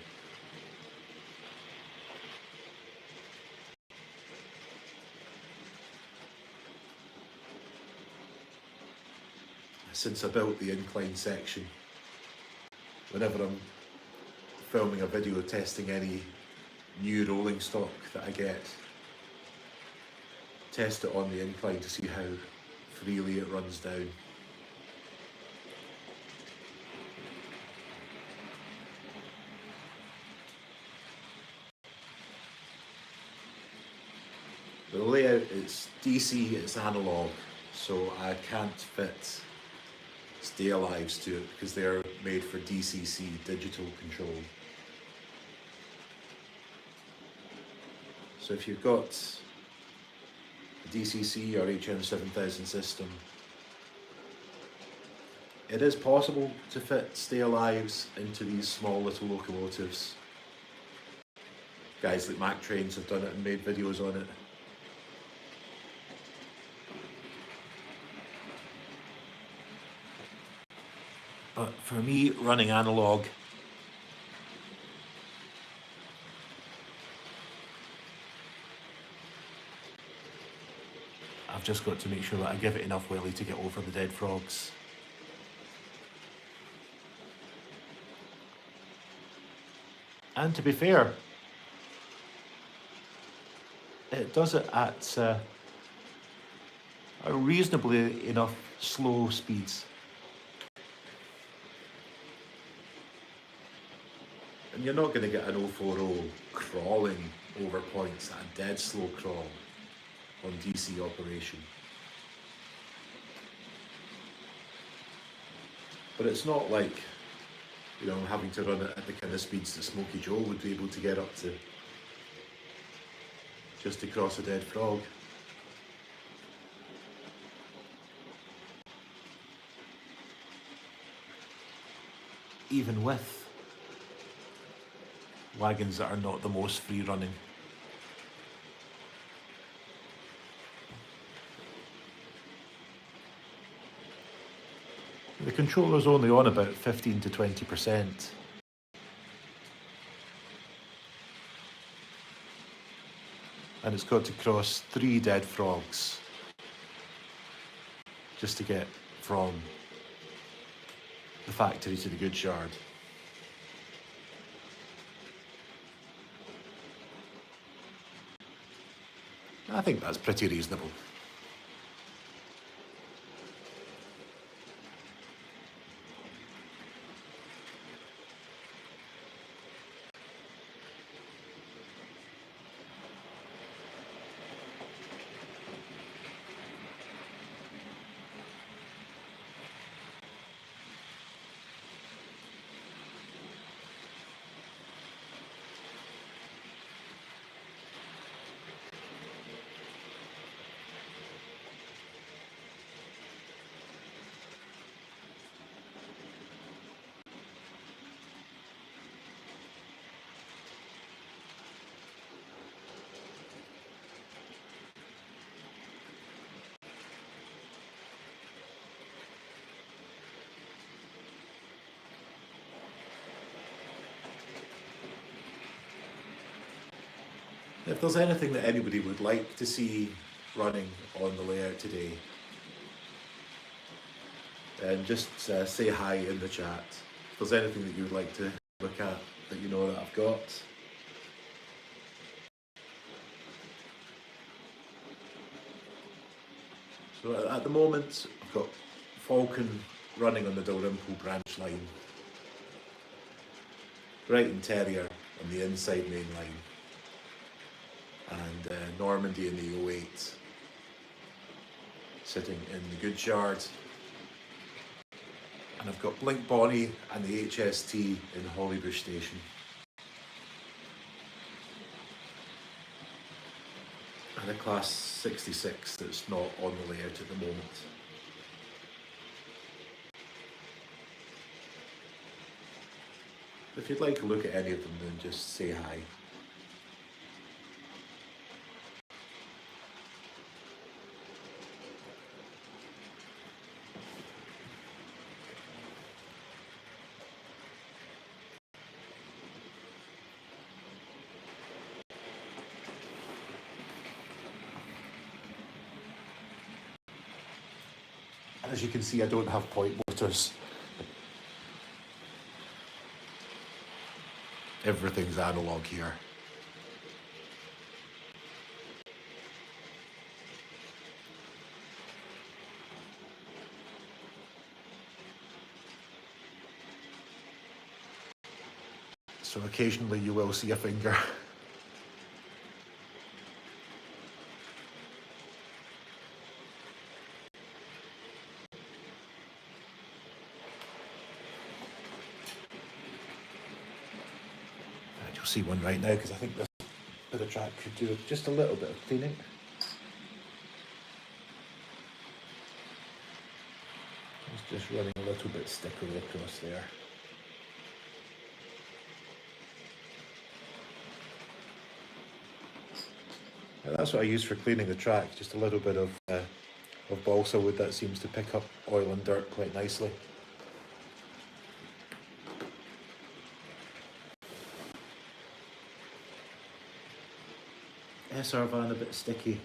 Since I built the incline section, whenever I'm filming a video testing any new rolling stock that I get, test it on the incline to see how freely it runs down. The layout is DC, it's analog, so I can't fit stay alives to it because they're made for DCC, digital control. So if you've got a DCC or HM7000 system, it is possible to fit stay alives into these small little locomotives. Guys like Mac Trains have done it and made videos on it. But for me, running analog, I've just got to make sure that I give it enough willy to get over the dead frogs. And to be fair, it does it at a reasonably enough slow speeds. And you're not going to get an 040 crawling over points at a dead slow crawl on DC operation. But it's not like, you know, having to run it at the kind of speeds that Smokey Joe would be able to get up to just to cross a dead frog. Even with wagons that are not the most free running. The controller's only on about 15 to 20%. And it's got to cross 3 dead frogs just to get from the factory to the goods yard. I think that's pretty reasonable. If there's anything that anybody would like to see running on the layout today, then just say hi in the chat. If there's anything that you would like to look at that you know that I've got. So at the moment, I've got Falcon running on the Dalrymple branch line, Brighton Terrier on the inside main line, and Normandy in the 08 sitting in the goods yard. And I've got Blink Bonnie and the HST in Hollybush Station. And a Class 66 that's not on the layout at the moment. If you'd like to look at any of them, then just say hi. As you can see, I don't have point motors. Everything's analog here. So occasionally you will see a finger. You'll see one right now because I think this bit of track could do just a little bit of cleaning. It's just running a little bit stickery across there. And that's what I use for cleaning the track, just a little bit of balsa wood that seems to pick up oil and dirt quite nicely. SR van a bit sticky.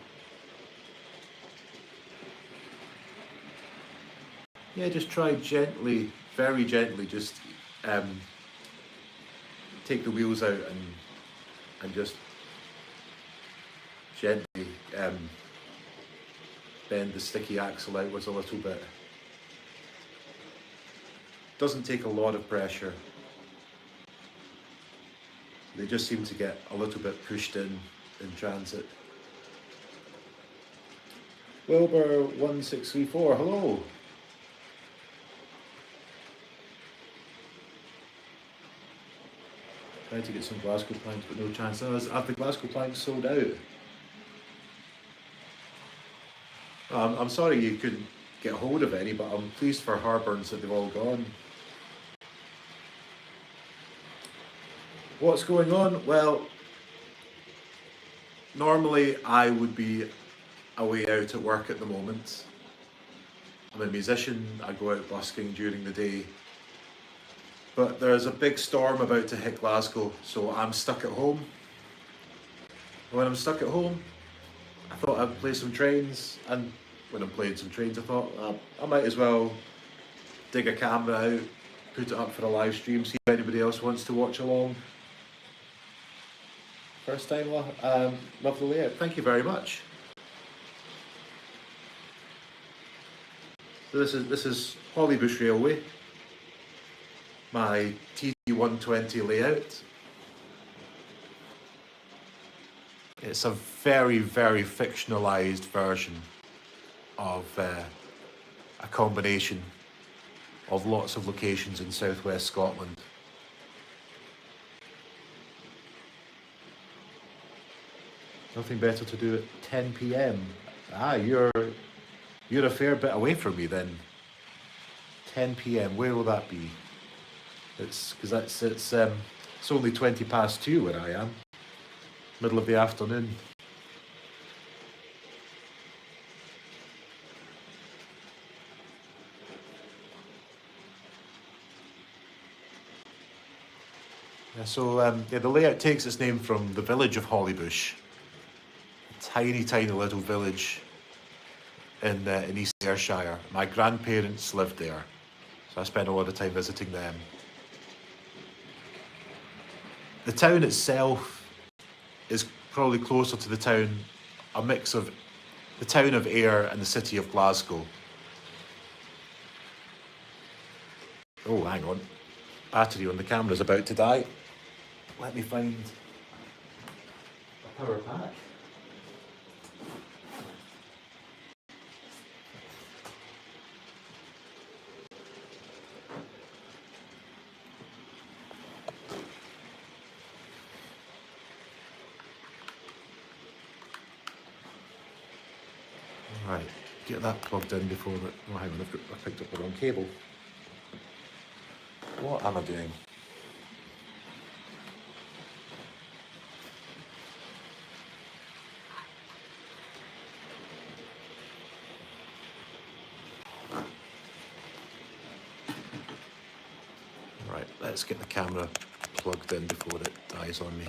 Yeah, just try gently, very gently, just take the wheels out and just gently bend the sticky axle outwards a little bit. Doesn't take a lot of pressure. They just seem to get a little bit pushed in transit. Wilbur 1634, hello. Tried to get some Glasgow planks, but no chance. Have the Glasgow planks sold out? I'm sorry you couldn't get hold of any, but I'm pleased for Harburns that they've all gone. What's going on? Well, normally I would be away out at work at the moment. I'm a musician, I go out busking during the day. But there's a big storm about to hit Glasgow, so I'm stuck at home. When I'm stuck at home, I thought I'd play some trains, and when I'm playing some trains I thought, I might as well dig a camera out, put it up for a live stream, see if anybody else wants to watch along. First time, love the layout. Thank you very much. So this is Hollybush Railway, my TT120 layout. It's a very, very fictionalised version of a combination of lots of locations in southwest Scotland. Nothing better to do at 10 PM. You're a fair bit away from me then. 10 PM, where will that be? It's only 20 past 2 where I am. Middle of the afternoon. Yeah, so the layout takes its name from the village of Hollybush, tiny, tiny little village in East Ayrshire. My grandparents lived there, so I spent a lot of time visiting them. The town itself is probably closer to the town, a mix of the town of Ayr and the city of Glasgow. Oh, hang on. Battery on the camera is about to die. Let me find a power pack. Right, get that plugged in before the... Oh, hang on, I picked up the wrong cable. What am I doing? Right, let's get the camera plugged in before it dies on me.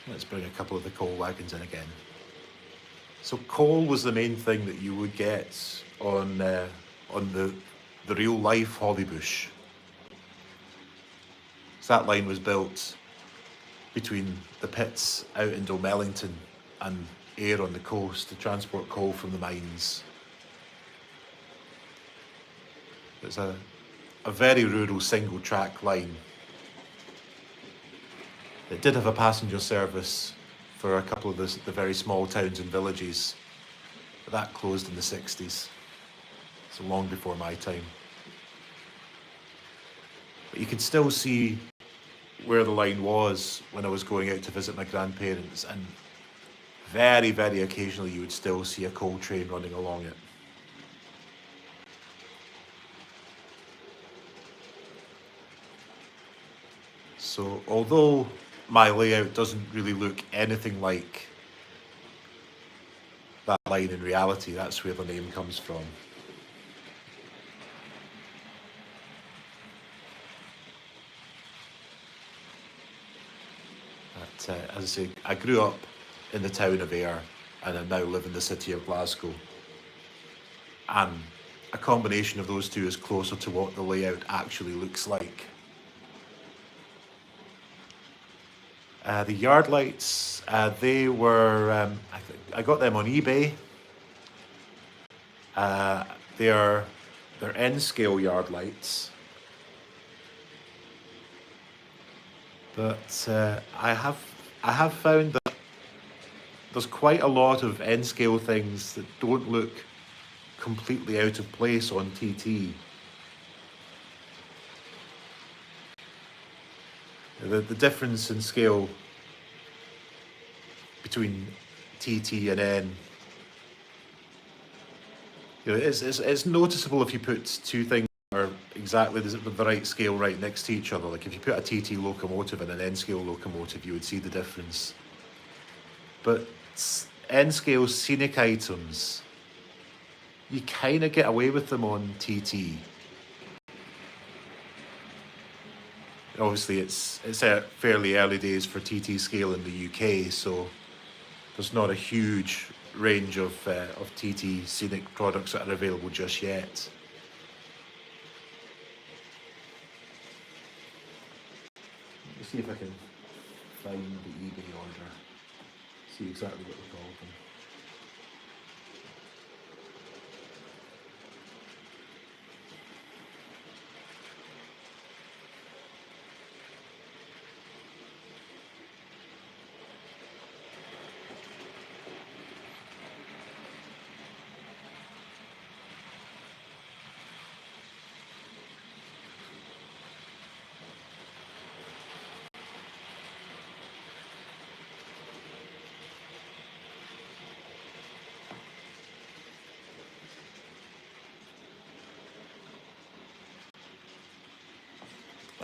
Let's bring a couple of the coal wagons in again. So coal was the main thing that you would get on the real life Hollybush. So that line was built between the pits out in Dolmellington and Ayr on the coast to transport coal from the mines. It's a very rural single track line. It did have a passenger service for a couple of the very small towns and villages, but that closed in the 60s, so long before my time. But you could still see where the line was when I was going out to visit my grandparents, and very, very occasionally you would still see a coal train running along it. So although my layout doesn't really look anything like that line in reality, that's where the name comes from. But, as I say, I grew up in the town of Ayr and I now live in the city of Glasgow. And a combination of those two is closer to what the layout actually looks like. The yard lights, they were, I got them on eBay. They're N-scale yard lights. But I have found that there's quite a lot of N-scale things that don't look completely out of place on TT. The difference in scale between TT and N, it's noticeable if you put two things that are exactly the right scale right next to each other. Like if you put a TT locomotive and an N-scale locomotive, you would see the difference. But N-scale scenic items, you kind of get away with them on TT. Obviously, it's fairly early days for TT scale in the UK, so there's not a huge range of TT scenic products that are available just yet. Let me see if I can find the eBay order. See exactly what they called them.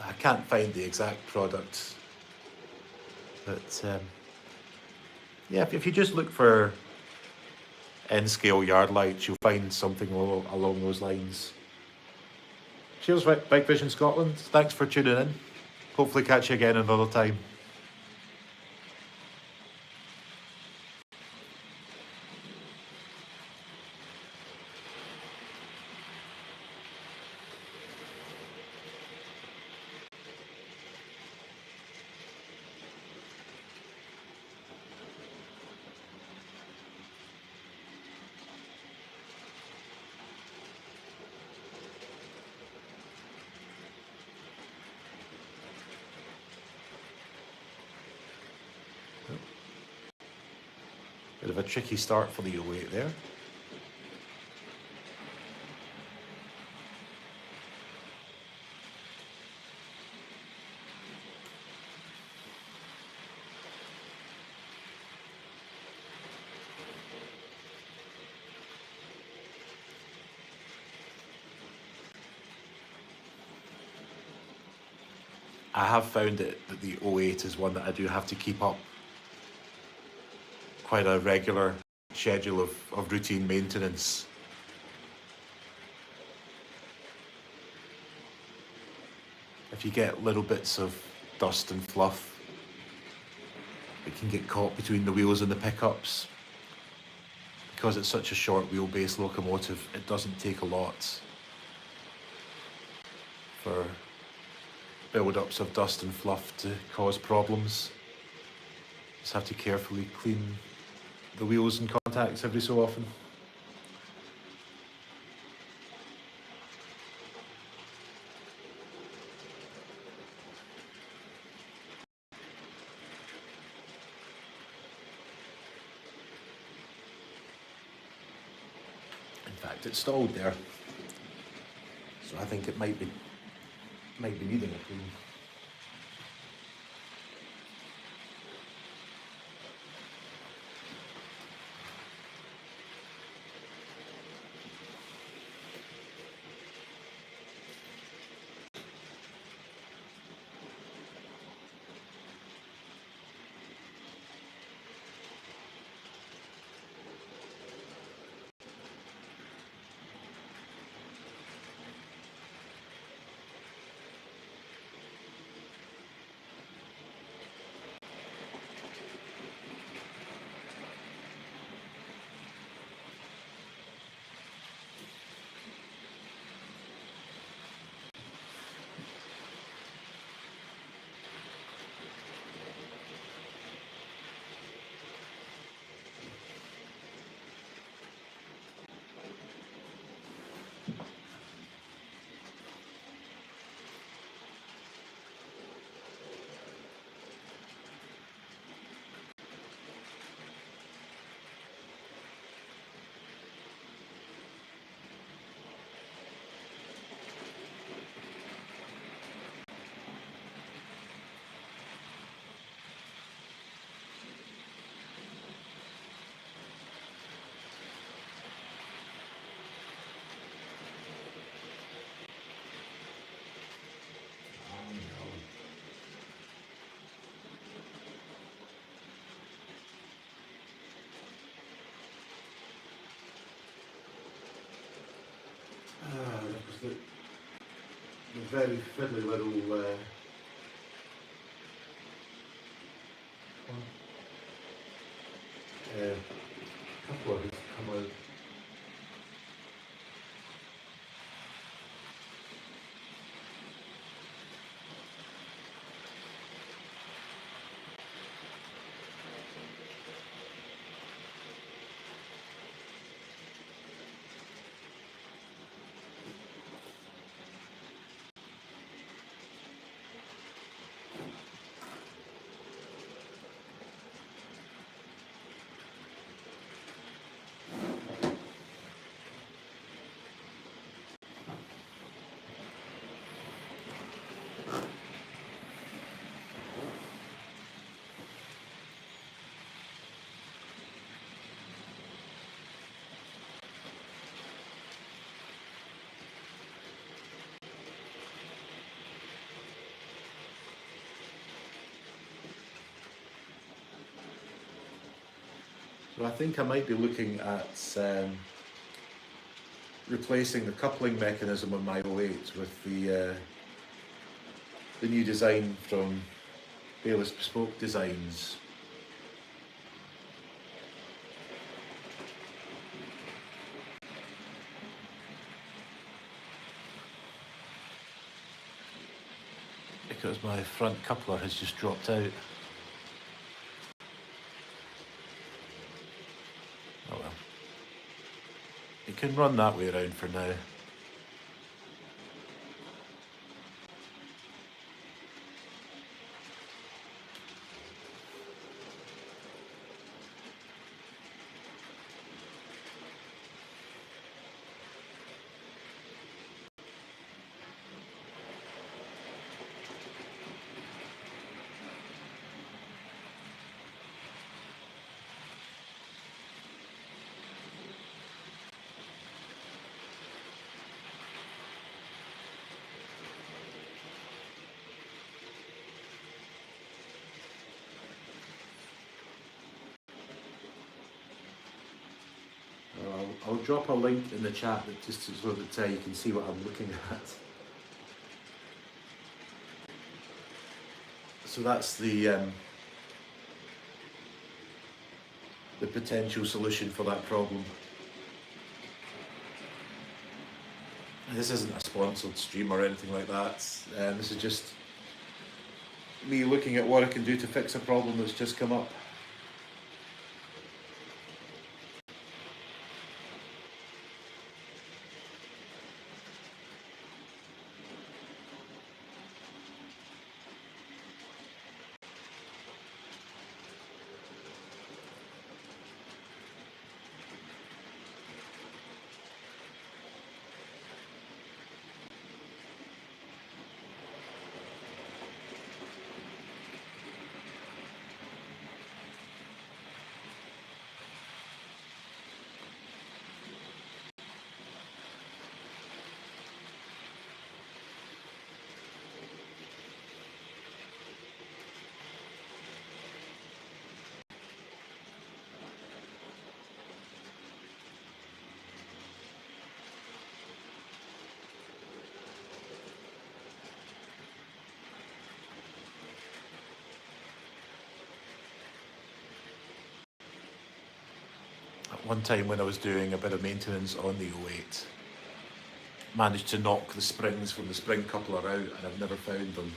I can't find the exact product, but yeah, if you just look for N-scale yard lights, you'll find something along those lines. Cheers, Big Vision Scotland. Thanks for tuning in. Hopefully catch you again another time. Bit of a tricky start for the 08 there. I have found that the 08 is one that I do have to keep up quite a regular schedule of routine maintenance. If you get little bits of dust and fluff, it can get caught between the wheels and the pickups. Because it's such a short wheelbase locomotive, it doesn't take a lot for build-ups of dust and fluff to cause problems. Just have to carefully clean the wheels and contacts every so often. In fact, it's stalled there, so I think it might be needing a clean. The very fiddly little couple of these come out. So I think I might be looking at replacing the coupling mechanism on my 08 with the new design from Bayliss Bespoke Designs. Because my front coupler has just dropped out. Oh well. You can run that way around for now. I'll drop a link in the chat just so that you can see what I'm looking at. So that's the potential solution for that problem. This isn't a sponsored stream or anything like that. This is just me looking at what I can do to fix a problem that's just come up. One time when I was doing a bit of maintenance on the 08, managed to knock the springs from the spring coupler out, and I've never found them.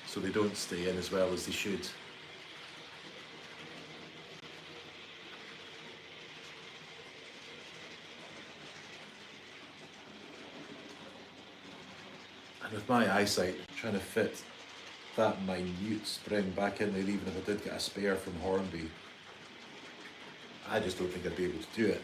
So they don't stay in as well as they should. And with my eyesight, trying to fit that minute spring back in there, even if I did get a spare from Hornby, I just don't think I'd be able to do it.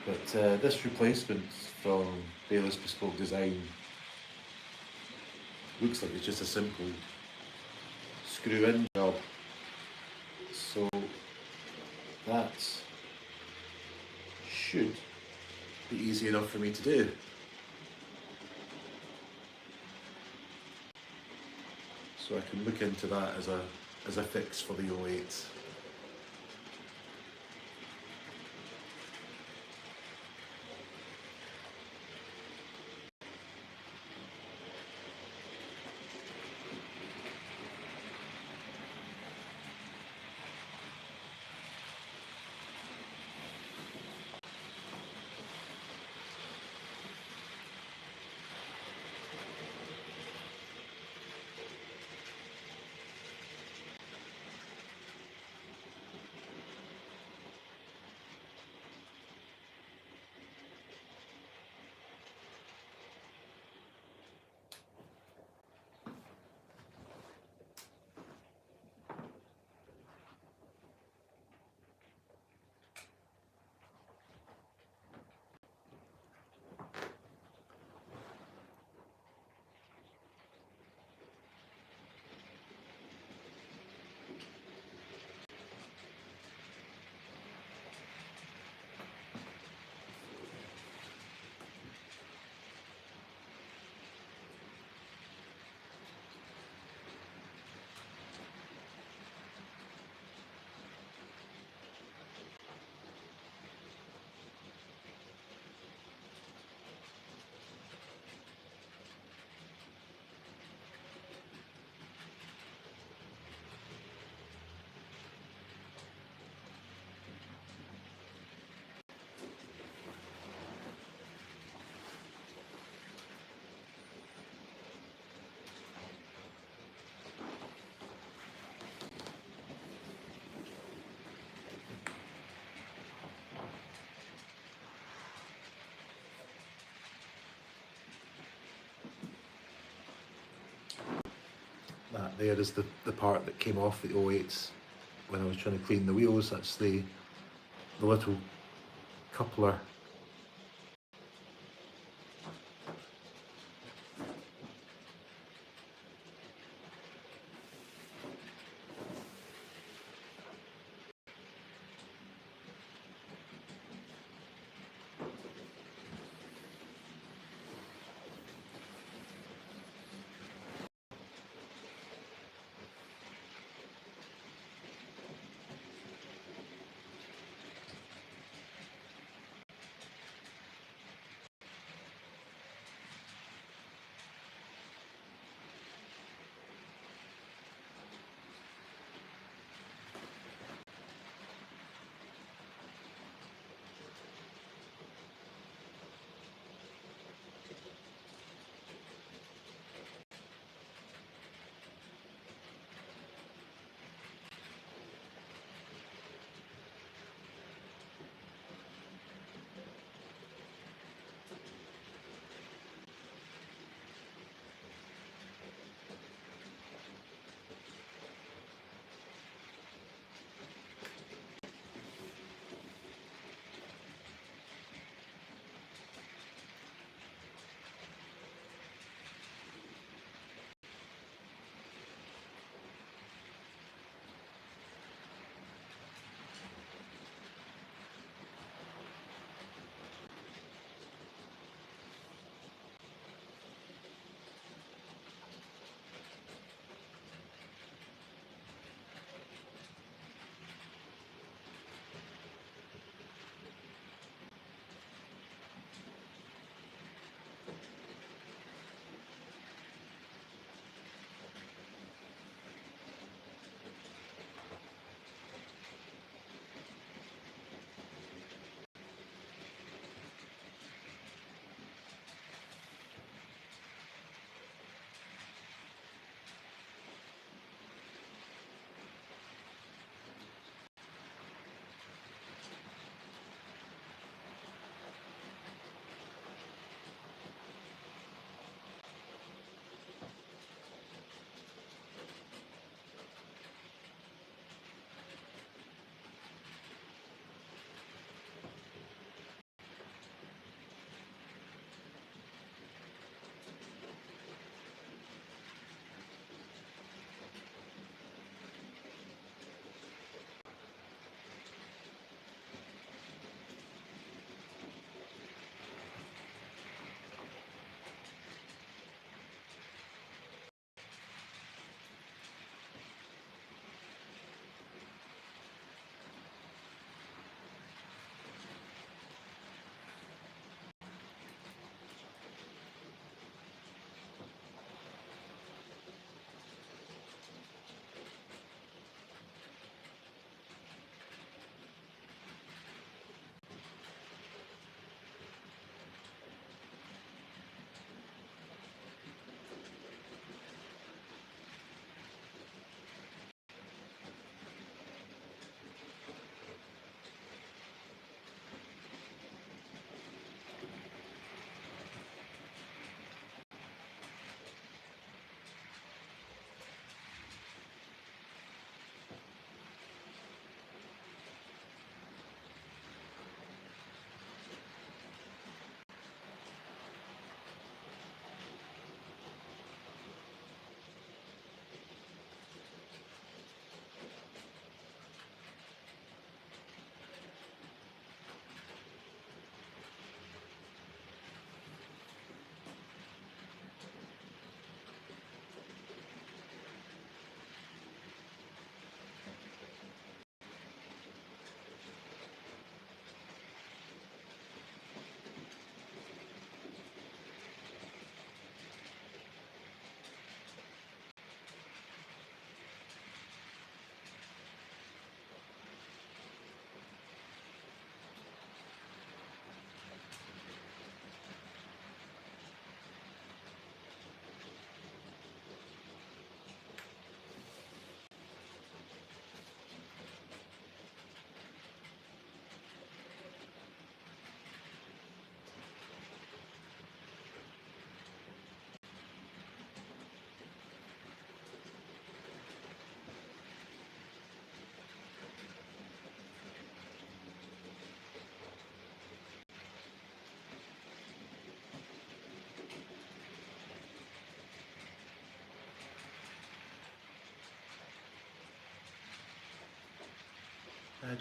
But this replacement from Bayliss Bespoke Design looks like it's just a simple screw-in job. So that should be easy enough for me to do. So I can look into that as a fix for the 08. there is the part that came off the 08s when I was trying to clean the wheels. That's the little coupler.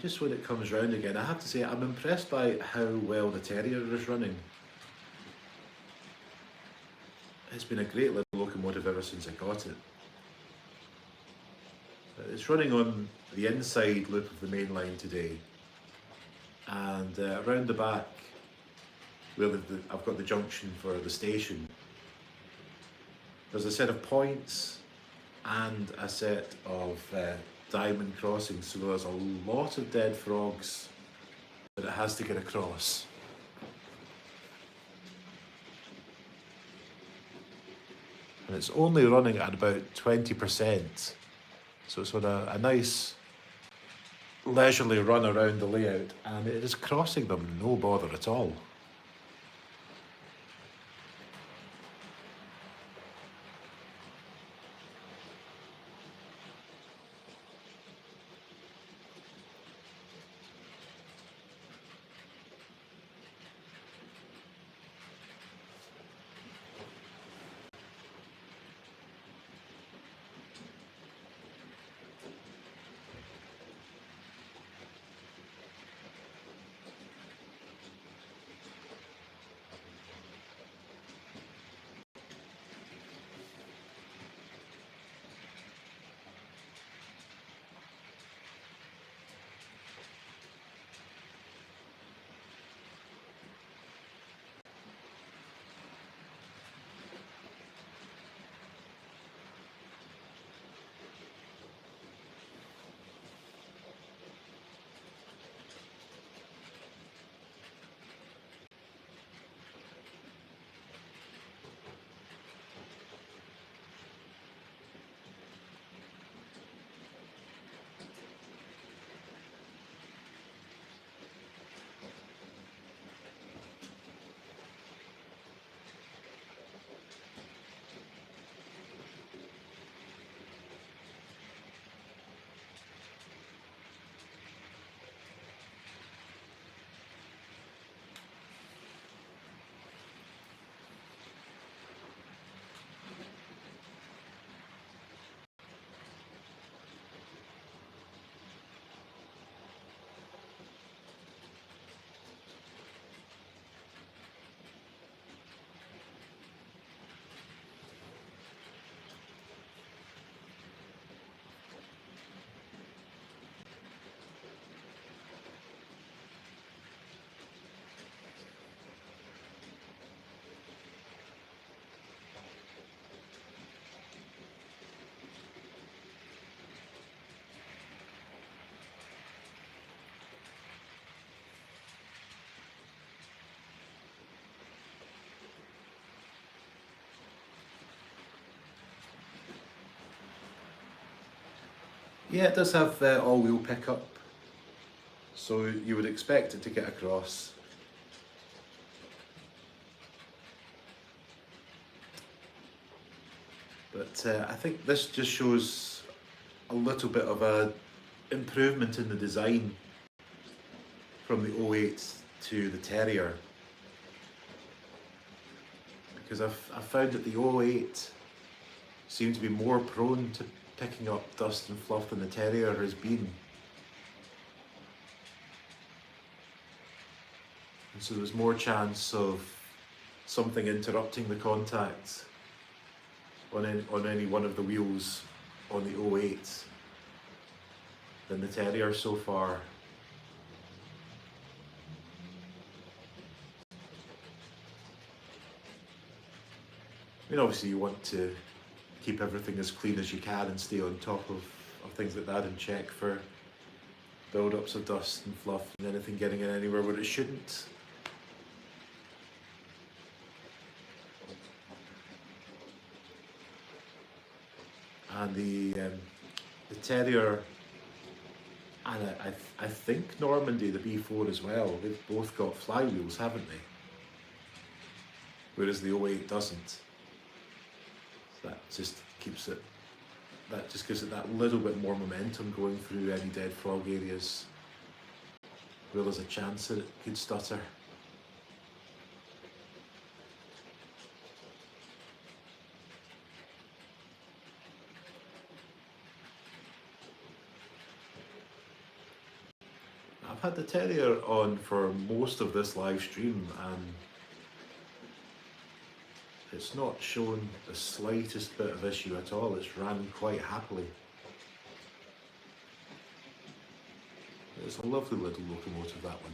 Just when it comes round again, I have to say I'm impressed by how well the Terrier is running. It's been a great little locomotive ever since I got it. It's running on the inside loop of the main line today, and around the back where I've got the junction for the station, there's a set of points and a set of diamond crossings, so there's a lot of dead frogs that it has to get across. And it's only running at about 20%, so it's on a nice leisurely run around the layout, and it is crossing them no bother at all. Yeah, it does have all-wheel pickup, so you would expect it to get across. But I think this just shows a little bit of a improvement in the design from the 08 to the Terrier, because I've found that the 08 seemed to be more prone to picking up dust and fluff than the Terrier has been. And so there's more chance of something interrupting the contact on any one of the wheels on the 08 than the Terrier so far. I mean, obviously you want to keep everything as clean as you can and stay on top of things like that and check for build-ups of dust and fluff and anything getting in anywhere where it shouldn't. And the Terrier, and I think Normandy, the B4 as well, they've both got flywheels, haven't they? Whereas the 08 doesn't. That just keeps it, that just gives it that little bit more momentum going through any dead frog areas where there's a chance that it could stutter. I've had the terrier on for most of this live stream and it's not shown the slightest bit of issue at all. It's ran quite happily. It's a lovely little locomotive, that one.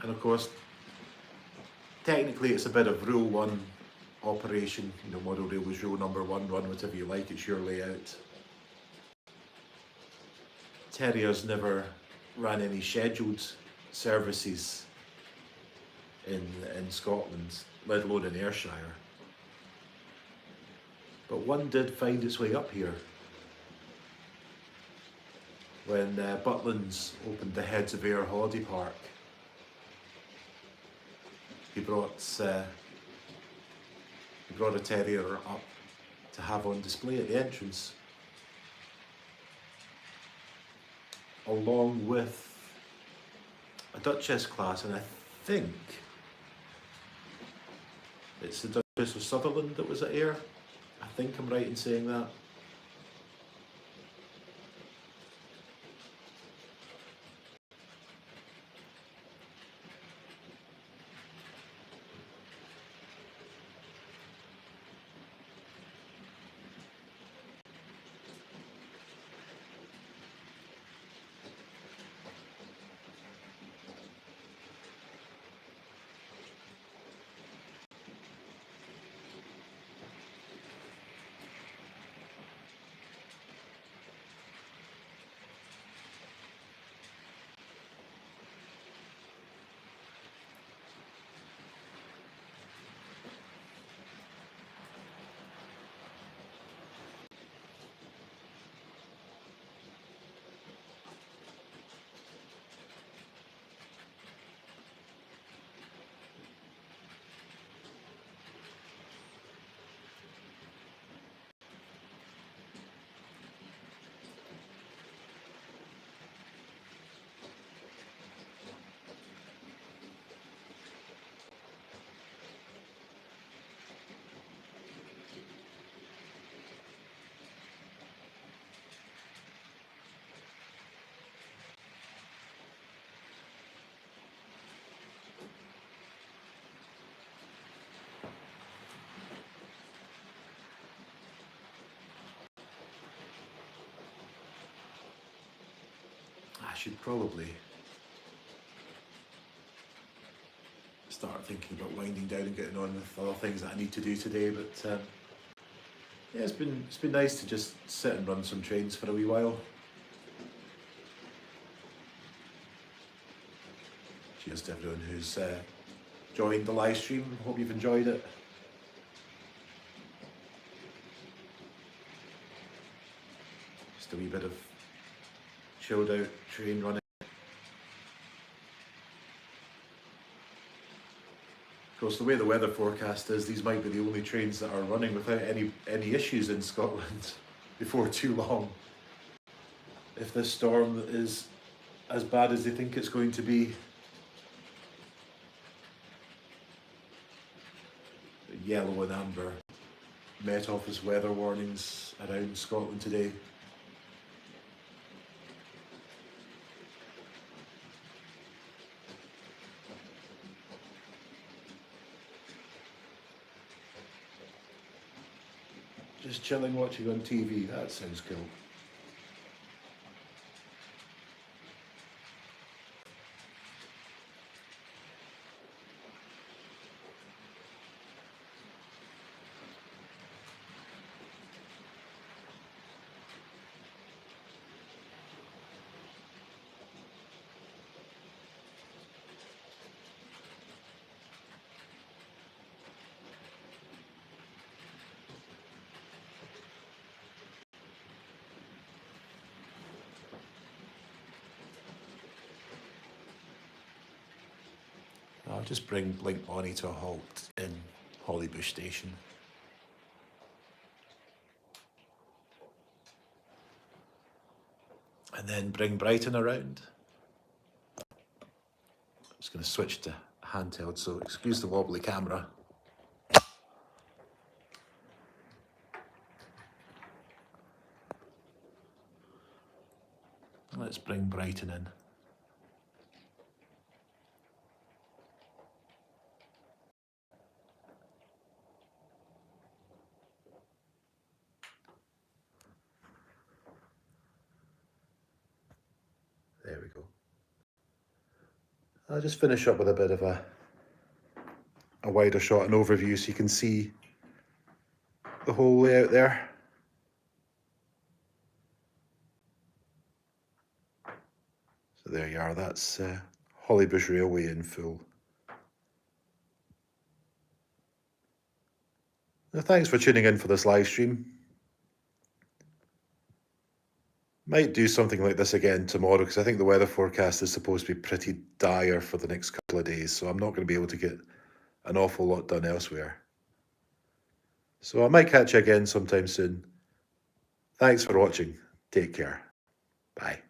And of course, technically it's a bit of rule 1 operation, you know, model railways rule number 1, run whatever you like, it's your layout. Terriers never ran any scheduled services in Scotland, let alone in Ayrshire. But one did find its way up here when Butlins opened the Heads of Ayr Holiday Park. He brought a terrier up to have on display at the entrance, along with a Duchess class, and I think it's the Duchess of Sutherland that was at Ayr. I think I'm right in saying that. I should probably start thinking about winding down and getting on with other things that I need to do today, but yeah, it's been nice to just sit and run some trains for a wee while. Cheers to everyone who's joined the live stream. Hope you've enjoyed it. Just a wee bit of chilled out train running. Of course, the way the weather forecast is, these might be the only trains that are running without any issues in Scotland before too long. If this storm is as bad as they think it's going to be. Yellow and amber Met Office weather warnings around Scotland today. Just chilling watching on TV, that sounds cool. I'll just bring Blink Bonnie to a halt in Hollybush Station. And then bring Brighton around. I'm just going to switch to handheld, so excuse the wobbly camera. Let's bring Brighton in. There we go. I'll just finish up with a bit of a wider shot and overview so you can see the whole layout there. So there you are, that's Hollybush Railway in full. Now, thanks for tuning in for this live stream. Might do something like this again tomorrow because I think the weather forecast is supposed to be pretty dire for the next couple of days, so I'm not going to be able to get an awful lot done elsewhere. So I might catch you again sometime soon. Thanks for watching. Take care. Bye.